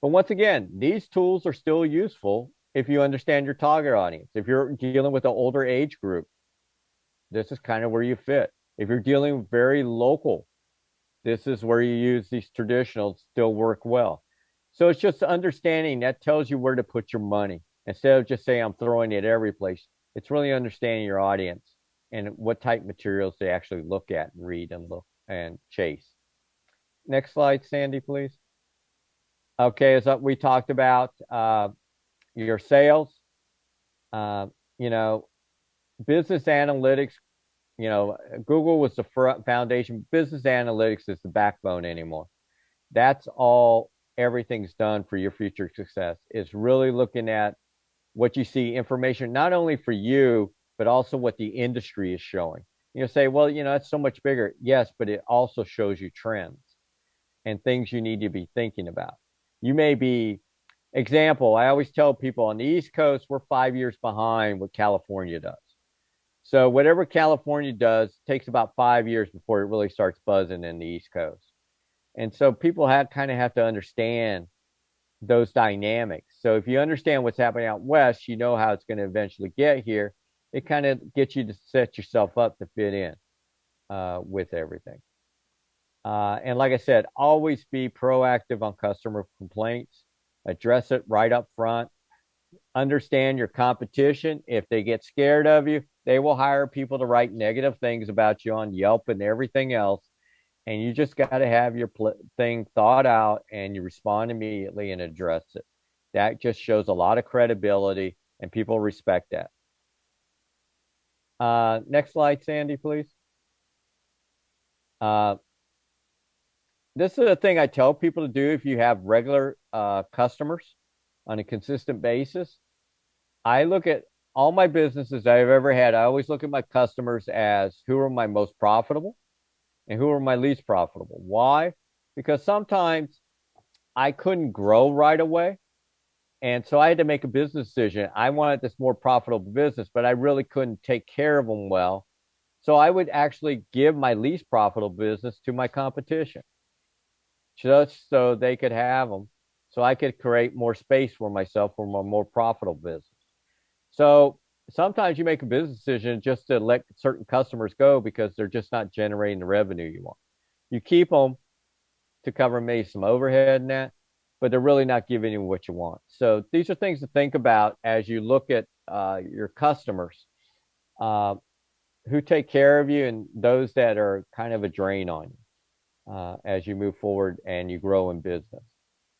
But once again, these tools are still useful if you understand your target audience. If you're dealing with an older age group, this is kind of where you fit. If you're dealing with very local, this is where you use these traditionals, still work well. So it's just understanding that tells you where to put your money. Instead of just saying, I'm throwing it every place, it's really understanding your audience and what type of materials they actually look at and read and look and chase. Next slide, Sandy, please. Okay, as we talked about your sales, business analytics, Google was the foundation. Business analytics is the backbone anymore. That's all everything's done for your future success. It's really looking at what you see, information, not only for you, but also what the industry is showing. Say, well, it's so much bigger. Yes, but it also shows you trends and things you need to be thinking about. You may be, example, I always tell people on the East Coast, we're 5 years behind what California does. So whatever California does takes about 5 years before it really starts buzzing in the East Coast. And so people kind of have to understand those dynamics. So if you understand what's happening out West, you know how it's going to eventually get here. It kind of gets you to set yourself up to fit in with everything. And like I said, always be proactive on customer complaints. Address it right up front. Understand your competition. If they get scared of you, they will hire people to write negative things about you on Yelp and everything else. And you just got to have your thing thought out and you respond immediately and address it. That just shows a lot of credibility and people respect that. Next slide, Sandy, please. This is a thing I tell people to do if you have regular customers on a consistent basis. I look at all my businesses I've ever had. I always look at my customers as who are my most profitable and who are my least profitable. Why? Because sometimes I couldn't grow right away. And so I had to make a business decision. I wanted this more profitable business, but I really couldn't take care of them well. So I would actually give my least profitable business to my competition, just so they could have them, so I could create more space for myself for a more profitable business. So sometimes you make a business decision just to let certain customers go because they're just not generating the revenue you want. You keep them to cover maybe some overhead and that, but they're really not giving you what you want. So these are things to think about as you look at your customers who take care of you and those that are kind of a drain on you as you move forward and you grow in business.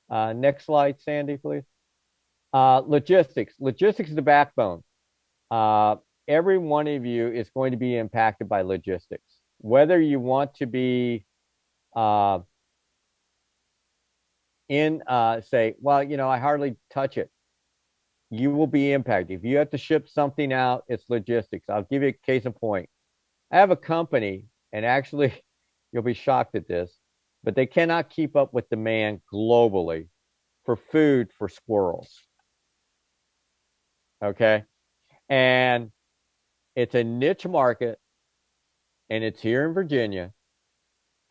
Next slide, Sandy, please. Logistics. Logistics is the backbone. Every one of you is going to be impacted by logistics. Whether you want to be say, well, you know, I hardly touch it. You will be impacted. If you have to ship something out, it's logistics. I'll give you a case in point. I have a company, and actually, you'll be shocked at this, but they cannot keep up with demand globally for food for squirrels. Okay. And it's a niche market, and it's here in Virginia,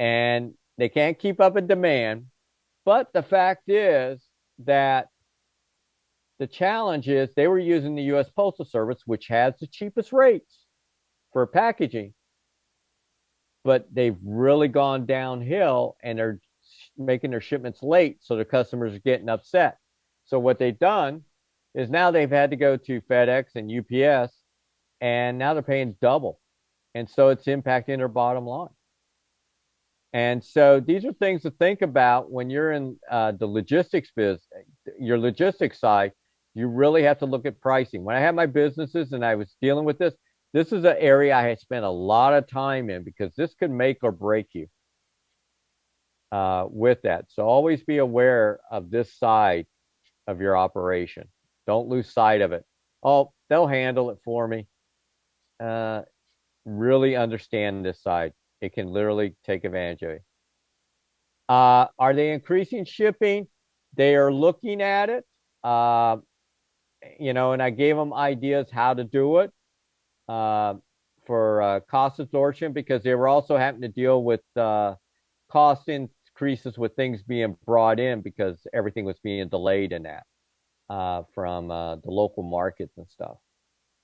and they can't keep up with demand. But the fact is that the challenge is they were using the U.S. Postal Service, which has the cheapest rates for packaging, but they've really gone downhill and they're making their shipments late, so their customers are getting upset. So what they've done is now they've had to go to FedEx and UPS, and now they're paying double, and so it's impacting their bottom line. And so these are things to think about when you're in the logistics business, your logistics side. You really have to look at pricing. When I had my businesses and I was dealing with this is an area I had spent a lot of time in because this could make or break you with that. So always be aware of this side of your operation. Don't lose sight of it. Oh, they'll handle it for me. Really understand this side. It can literally take advantage of you. Are they increasing shipping? They are looking at it. You know, and I gave them ideas how to do it for cost absorption because they were also having to deal with cost increases with things being brought in because everything was being delayed in that from the local markets and stuff.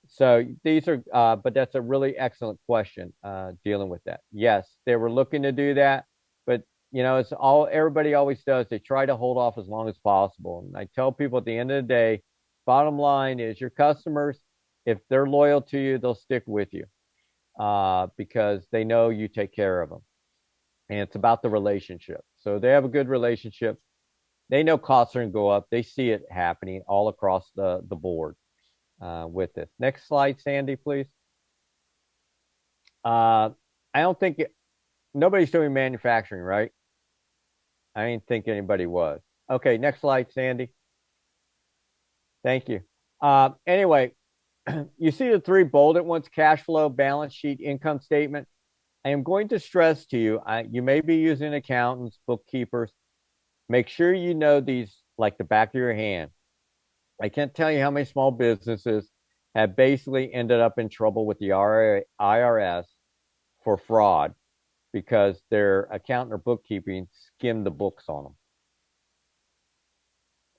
So these are, but that's a really excellent question dealing with that. Yes, they were looking to do that, but you know, it's all everybody always does. They try to hold off as long as possible. And I tell people at the end of the day, bottom line is your customers, if they're loyal to you, they'll stick with you because they know you take care of them. And it's about the relationship. So they have a good relationship. They know costs are going to go up. They see it happening all across the board with this. Next slide, Sandy, please. I don't think nobody's doing manufacturing, right? I didn't think anybody was. Okay, next slide, Sandy. Thank you. Anyway, you see the three bolded ones: cash flow, balance sheet, income statement. I am going to stress to you, you may be using accountants, bookkeepers. Make sure you know these like the back of your hand. I can't tell you how many small businesses have basically ended up in trouble with the IRS for fraud because their accountant or bookkeeping skimmed the books on them.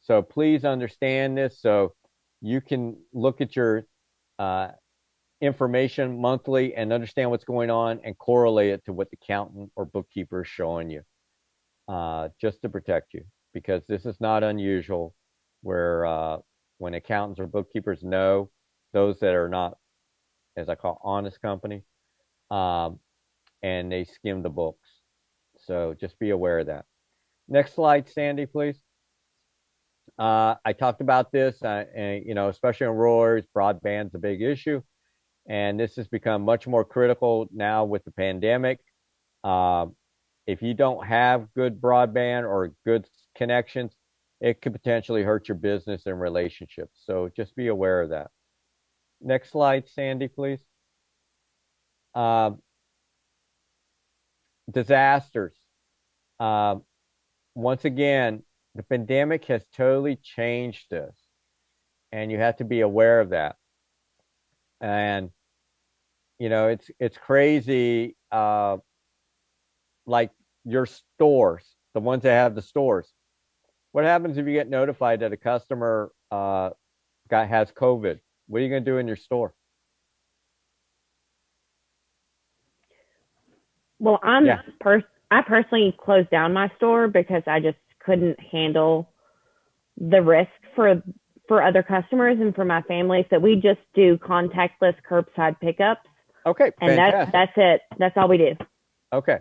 So please understand this so you can look at your information monthly and understand what's going on and correlate it to what the accountant or bookkeeper is showing you just to protect you, because this is not unusual where when accountants or bookkeepers know those that are not, as I call, honest companies, and they skim the books. So just be aware of that. Next slide, Sandy, please. I talked about this, and, you know, especially in rural areas, broadband's a big issue. And this has become much more critical now with the pandemic. If you don't have good broadband or good connections, it could potentially hurt your business and relationships. So just be aware of that. Next slide, Sandy, please. Disasters. Once again, the pandemic has totally changed this, and you have to be aware of that. And you know, it's crazy. Like your stores, the ones that have the stores. What happens if you get notified that a customer has COVID? What are you going to do in your store? Well, Yeah. I personally closed down my store because I just couldn't handle the risk for other customers and for my family. So we just do contactless curbside pickups. Okay, and fantastic. that's it. That's all we do. Okay,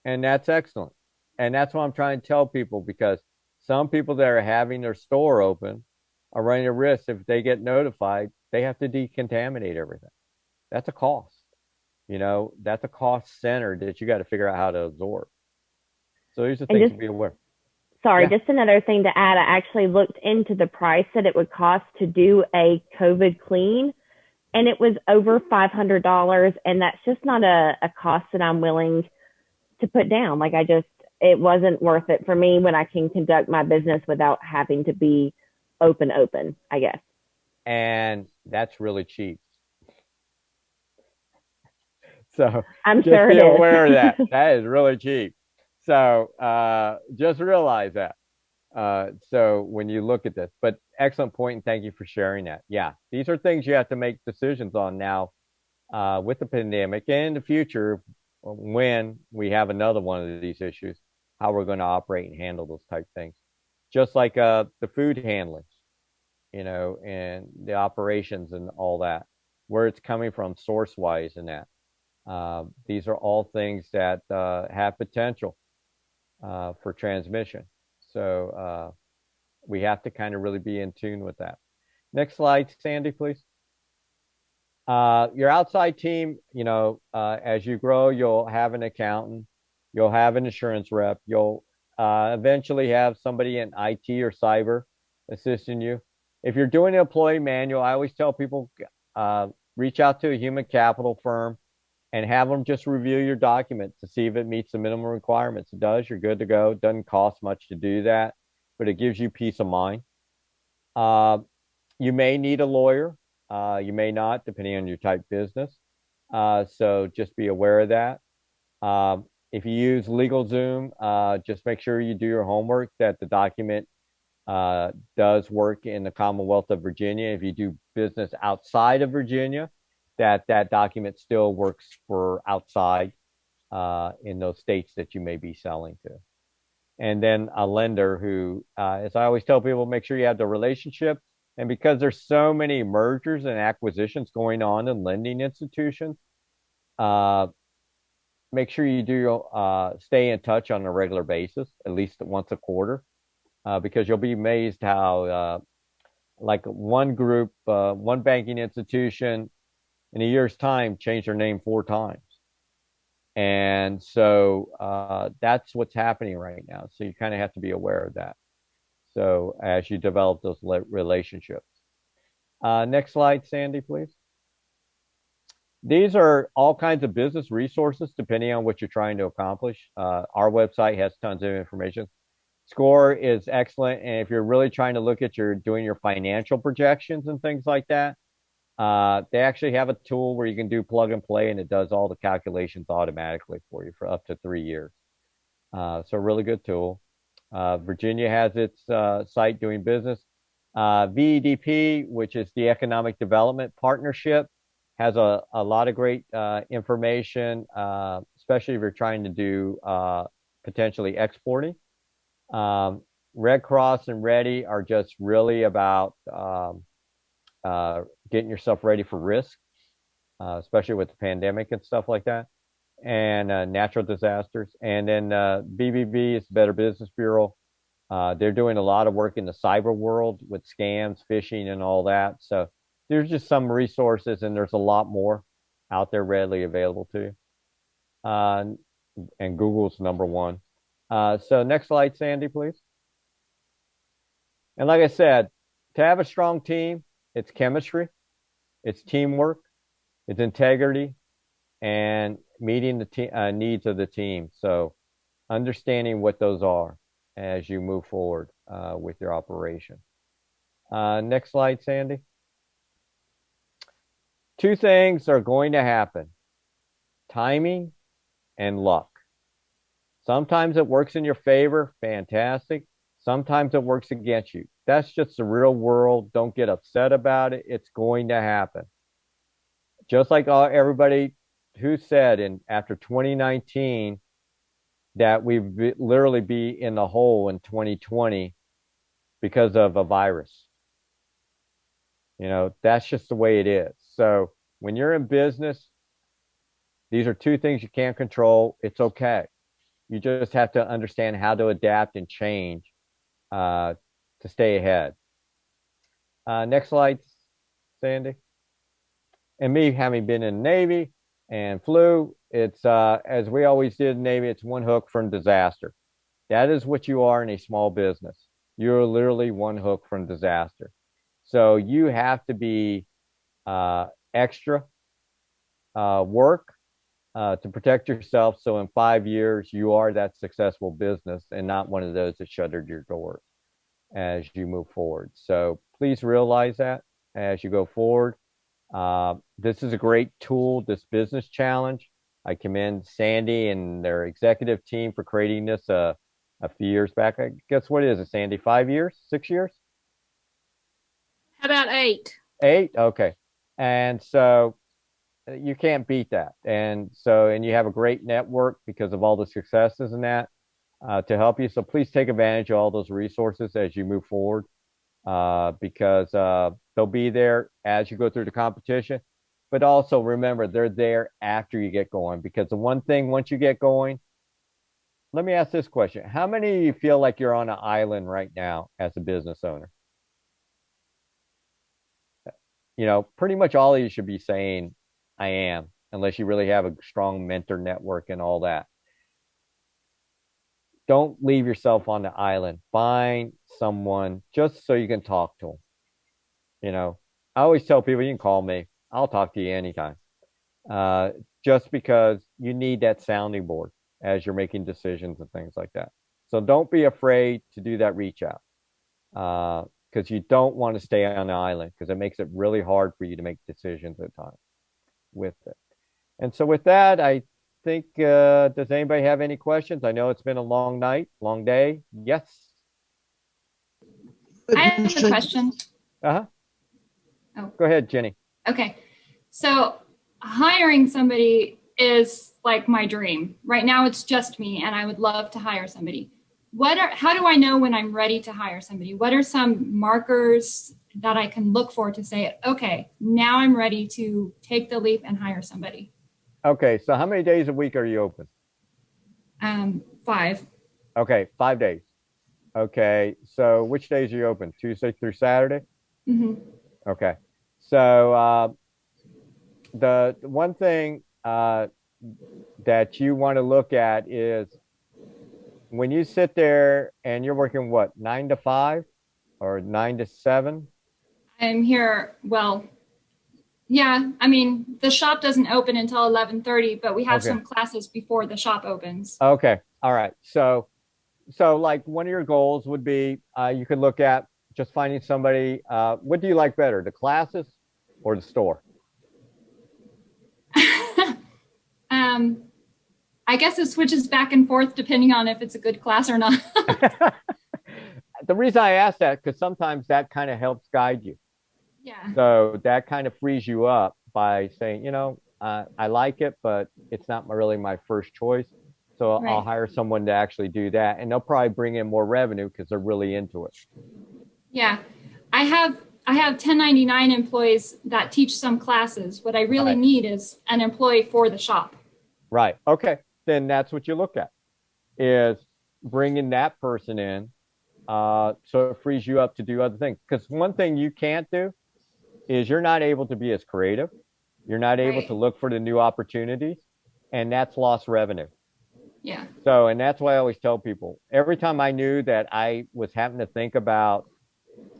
and that's excellent. And that's what I'm trying to tell people, because some people that are having their store open are running a risk. If they get notified, they have to decontaminate everything. That's a cost. That's a cost center that you got to figure out how to absorb. So these are And things just- to be aware. Sorry, Yeah. just another thing to add. I actually looked into the price that it would cost to do a COVID clean, and it was over $500. And that's just not a cost that I'm willing to put down. Like, it wasn't worth it for me when I can conduct my business without having to be open, I guess. And that's really cheap. So I'm just sure be it is. aware of that. That is really cheap. So just realize that. So when you look at this, but excellent point, and thank you for sharing that. Yeah, these are things you have to make decisions on now with the pandemic, and in the future when we have another one of these issues, how we're going to operate and handle those type things. Just like the food handling, and the operations and all that, where it's coming from source wise and that. These are all things that have potential for transmission. So we have to kind of really be in tune with that. Next slide, Sandy, please. Your outside team, as you grow, you'll have an accountant, you'll have an insurance rep, you'll eventually have somebody in IT or cyber assisting you. If you're doing an employee manual, I always tell people reach out to a human capital firm and have them just review your document to see if it meets the minimum requirements. It does, you're good to go. It doesn't cost much to do that, but it gives you peace of mind. You may need a lawyer. You may not, depending on your type business. So just be aware of that. If you use LegalZoom, just make sure you do your homework that the document does work in the Commonwealth of Virginia. If you do business outside of Virginia, that document still works for outside in those states that you may be selling to. And then a lender who, as I always tell people, make sure you have the relationship. And because there's so many mergers and acquisitions going on in lending institutions, make sure you do stay in touch on a regular basis, at least once a quarter, because you'll be amazed how like one group, one banking institution in a year's time changed their name 4 times. And so that's what's happening right now. So you kind of have to be aware of that. So as you develop those relationships. Next slide, Sandy, please. These are all kinds of business resources depending on what you're trying to accomplish. Our website has tons of information. SCORE is excellent. And if you're really trying to look at doing your financial projections and things like that, they actually have a tool where you can do plug and play, and it does all the calculations automatically for you for up to 3 years. So a really good tool. Virginia has its site doing business. VEDP, which is the Economic Development Partnership, has a lot of great information, especially if you're trying to do potentially exporting. Red Cross and Ready are just really about getting yourself ready for risk, especially with the pandemic and stuff like that, and natural disasters. And then BBB is Better Business Bureau. They're doing a lot of work in the cyber world with scams, phishing, and all that. So there's just some resources, and there's a lot more out there readily available to you. And Google's number one. So next slide, Sandy, please. And like I said, to have a strong team, it's chemistry, it's teamwork, it's integrity, and meeting the needs of the team. So understanding what those are as you move forward with your operation. Next slide, Sandy. 2 things are going to happen: timing and luck. Sometimes it works in your favor, fantastic. Sometimes it works against you. That's just the real world. Don't get upset about it. It's going to happen. Just like everybody who said after 2019 that we'd literally be in the hole in 2020 because of a virus. That's just the way it is. So when you're in business, these are two things you can't control. It's okay. You just have to understand how to adapt and change to stay ahead. Next slide, Sandy. And me having been in the Navy and flew, it's as we always did in the Navy, it's one hook from disaster. That is what you are in a small business. You're literally one hook from disaster. So you have to be extra work to protect yourself. So in 5 years, you are that successful business and not one of those that shuttered your doors as you move forward. So please realize that as you go forward. This is a great tool, this business challenge. I commend Sandy and their executive team for creating this a few years back. I guess what is it, Sandy? 5 years? 6 years? How about 8? 8? Okay. And so you can't beat that. And you have a great network because of all the successes in that to help you. So please take advantage of all those resources as you move forward because they'll be there as you go through the competition. But also remember, they're there after you get going, because the one thing, once you get going, let me ask this question. How many of you feel like you're on an island right now as a business owner? Pretty much all of you should be saying, I am, unless you really have a strong mentor network and all that. Don't leave yourself on the island. Find someone just so you can talk to them. I always tell people, you can call me. I'll talk to you anytime. Just because you need that sounding board as you're making decisions and things like that. So don't be afraid to do that reach out because you don't want to stay on the island because it makes it really hard for you to make decisions at times with it. And so with that, I think, does anybody have any questions? I know it's been a long night, long day. Yes. I have a question. Uh-huh. Oh. Go ahead, Jenny. Okay. So hiring somebody is like my dream. Right now it's just me and I would love to hire somebody. How do I know when I'm ready to hire somebody? What are some markers that I can look for to say, okay, now I'm ready to take the leap and hire somebody? Okay. So how many days a week are you open? 5. Okay. 5 days. Okay. So which days are you open? Tuesday through Saturday? Mm-hmm. Okay. So the one thing that you want to look at is when you sit there and you're working, what, 9 to 5 or 9 to 7? I'm here. Well, yeah. I mean, the shop doesn't open until 11:30, but we have some classes before the shop opens. Okay. All right. So like one of your goals would be you could look at just finding somebody. What do you like better, the classes or the store? I guess it switches back and forth depending on if it's a good class or not. The reason I ask that, because sometimes that kind of helps guide you. Yeah. So that kind of frees you up by saying, I like it, but it's not really my first choice. So Right. I'll hire someone to actually do that. And they'll probably bring in more revenue because they're really into it. Yeah. I have 1099 employees that teach some classes. What I really need is an employee for the shop. Right. Okay. Then that's what you look at, is bringing that person in. So it frees you up to do other things. Because one thing you can't do is you're not able to be as creative. You're not able to look for the new opportunities, and that's lost revenue. Yeah. So, and that's why I always tell people, every time I knew that I was having to think about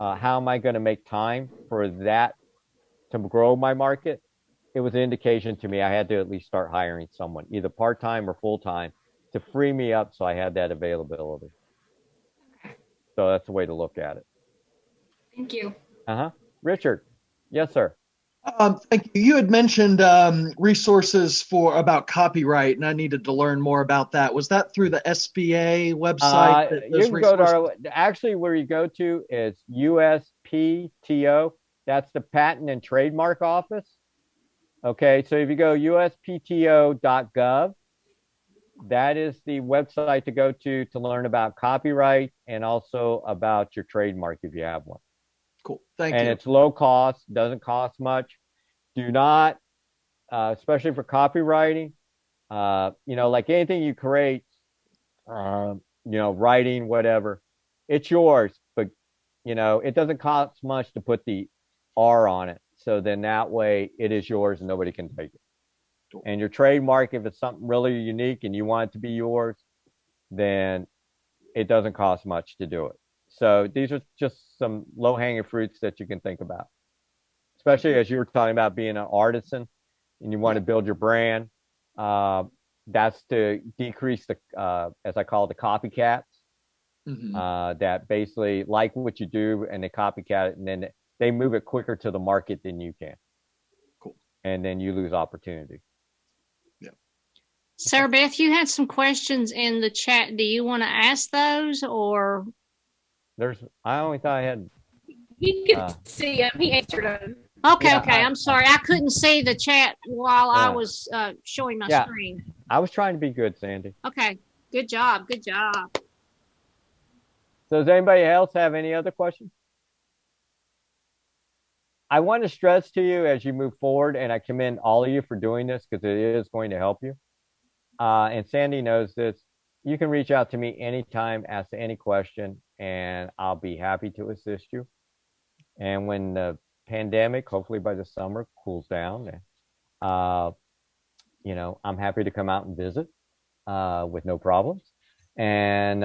how am I going to make time for that to grow my market, it was an indication to me I had to at least start hiring someone, either part-time or full-time, to free me up so I had that availability. So that's the way to look at it. Thank you. Uh-huh. Richard. Yes, sir. Thank you. You had mentioned resources about copyright, and I needed to learn more about that. Was that through the SBA website? You can go to actually where you go to is USPTO. That's the Patent and Trademark Office. Okay, so if you go uspto.gov, that is the website to go to learn about copyright and also about your trademark if you have one. Cool. Thank you. And it's low cost, doesn't cost much. Do not, especially for copywriting, like anything you create, writing, whatever, it's yours, but, it doesn't cost much to put the R on it. So then that way it is yours and nobody can take it. Cool. And your trademark, if it's something really unique and you want it to be yours, then it doesn't cost much to do it. So these are just some low-hanging fruits that you can think about, especially as you were talking about being an artisan and you want to build your brand. That's to decrease the, as I call it, the copycats, that basically like what you do and they copycat it and then they move it quicker to the market than you can. Cool. And then you lose opportunity. Yeah. Sarah Beth, you had some questions in the chat. Do you want to ask those or? I only thought I had. He could see him. He answered them. Okay. I'm sorry. I couldn't see the chat while I was showing my screen. I was trying to be good, Sandy. Okay. Good job. So does anybody else have any other questions? I want to stress to you as you move forward, and I commend all of you for doing this because it is going to help you. And Sandy knows this. You can reach out to me anytime, ask any question, and I'll be happy to assist you. And when the pandemic, hopefully by the summer, cools down, I'm happy to come out and visit with no problems and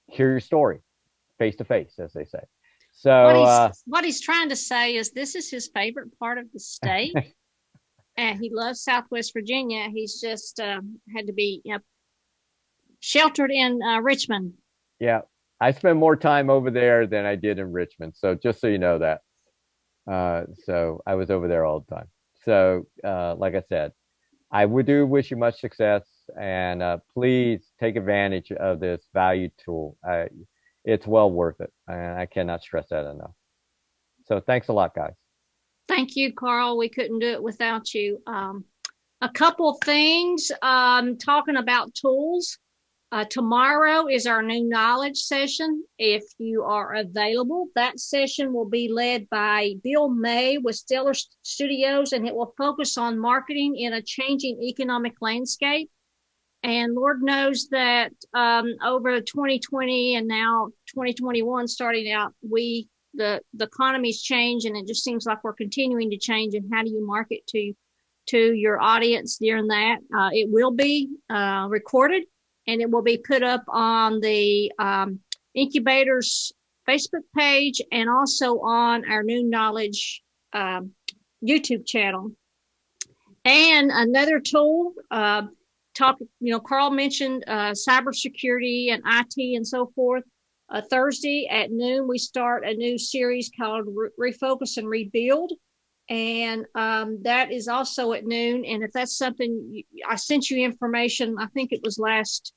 hear your story face to face, as they say. So what he's trying to say is this is his favorite part of the state, and he loves Southwest Virginia. He's just had to be sheltered in Richmond. Yeah, I spend more time over there than I did in Richmond. So just so you know that. So I was over there all the time. So like I said, I do wish you much success, and please take advantage of this value tool. It's well worth it, and I cannot stress that enough. So thanks a lot, guys. Thank you, Carl. We couldn't do it without you. A couple things, talking about tools. Tomorrow is our new knowledge session. If you are available, that session will be led by Bill May with Stellar Studios, and it will focus on marketing in a changing economic landscape. And Lord knows that over 2020 and now 2021 starting out, the economy's changed, and it just seems like we're continuing to change. And how do you market to your audience during that? It will be recorded, and it will be put up on the Incubator's Facebook page and also on our New Knowledge YouTube channel. And another tool, Carl mentioned cybersecurity and IT and so forth. Thursday at noon, we start a new series called Refocus and Rebuild. And that is also at noon. And if that's something, I sent you information, I think it was last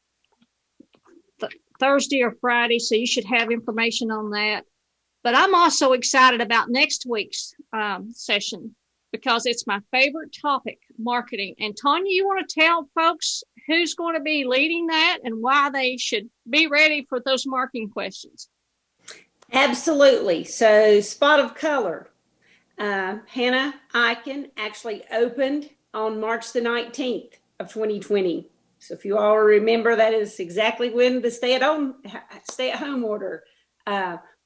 Thursday or Friday, so you should have information on that. But I'm also excited about next week's session because it's my favorite topic, marketing. And Tanya, you want to tell folks who's going to be leading that and why they should be ready for those marketing questions? Absolutely. So Spot of Color. Hannah Eichen actually opened on March the 19th of 2020. So if you all remember, that is exactly when the stay-at-home order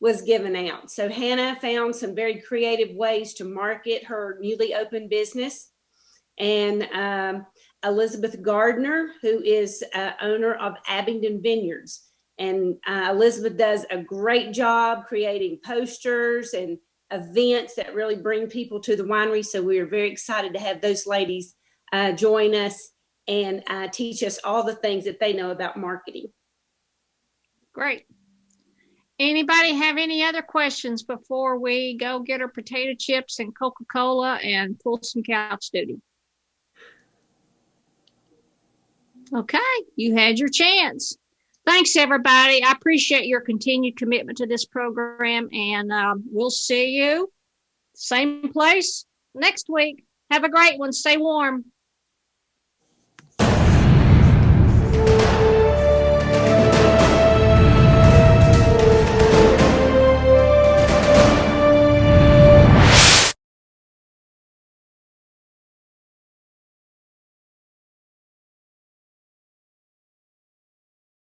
was given out. So Hannah found some very creative ways to market her newly opened business. And Elizabeth Gardner, who is owner of Abingdon Vineyards. And Elizabeth does a great job creating posters and events that really bring people to the winery. So we are very excited to have those ladies join us and teach us all the things that they know about marketing. Great. Anybody have any other questions before we go get our potato chips and Coca-Cola and pull some couch duty? Okay, you had your chance. Thanks, everybody. I appreciate your continued commitment to this program, and we'll see you same place next week. Have a great one. Stay warm.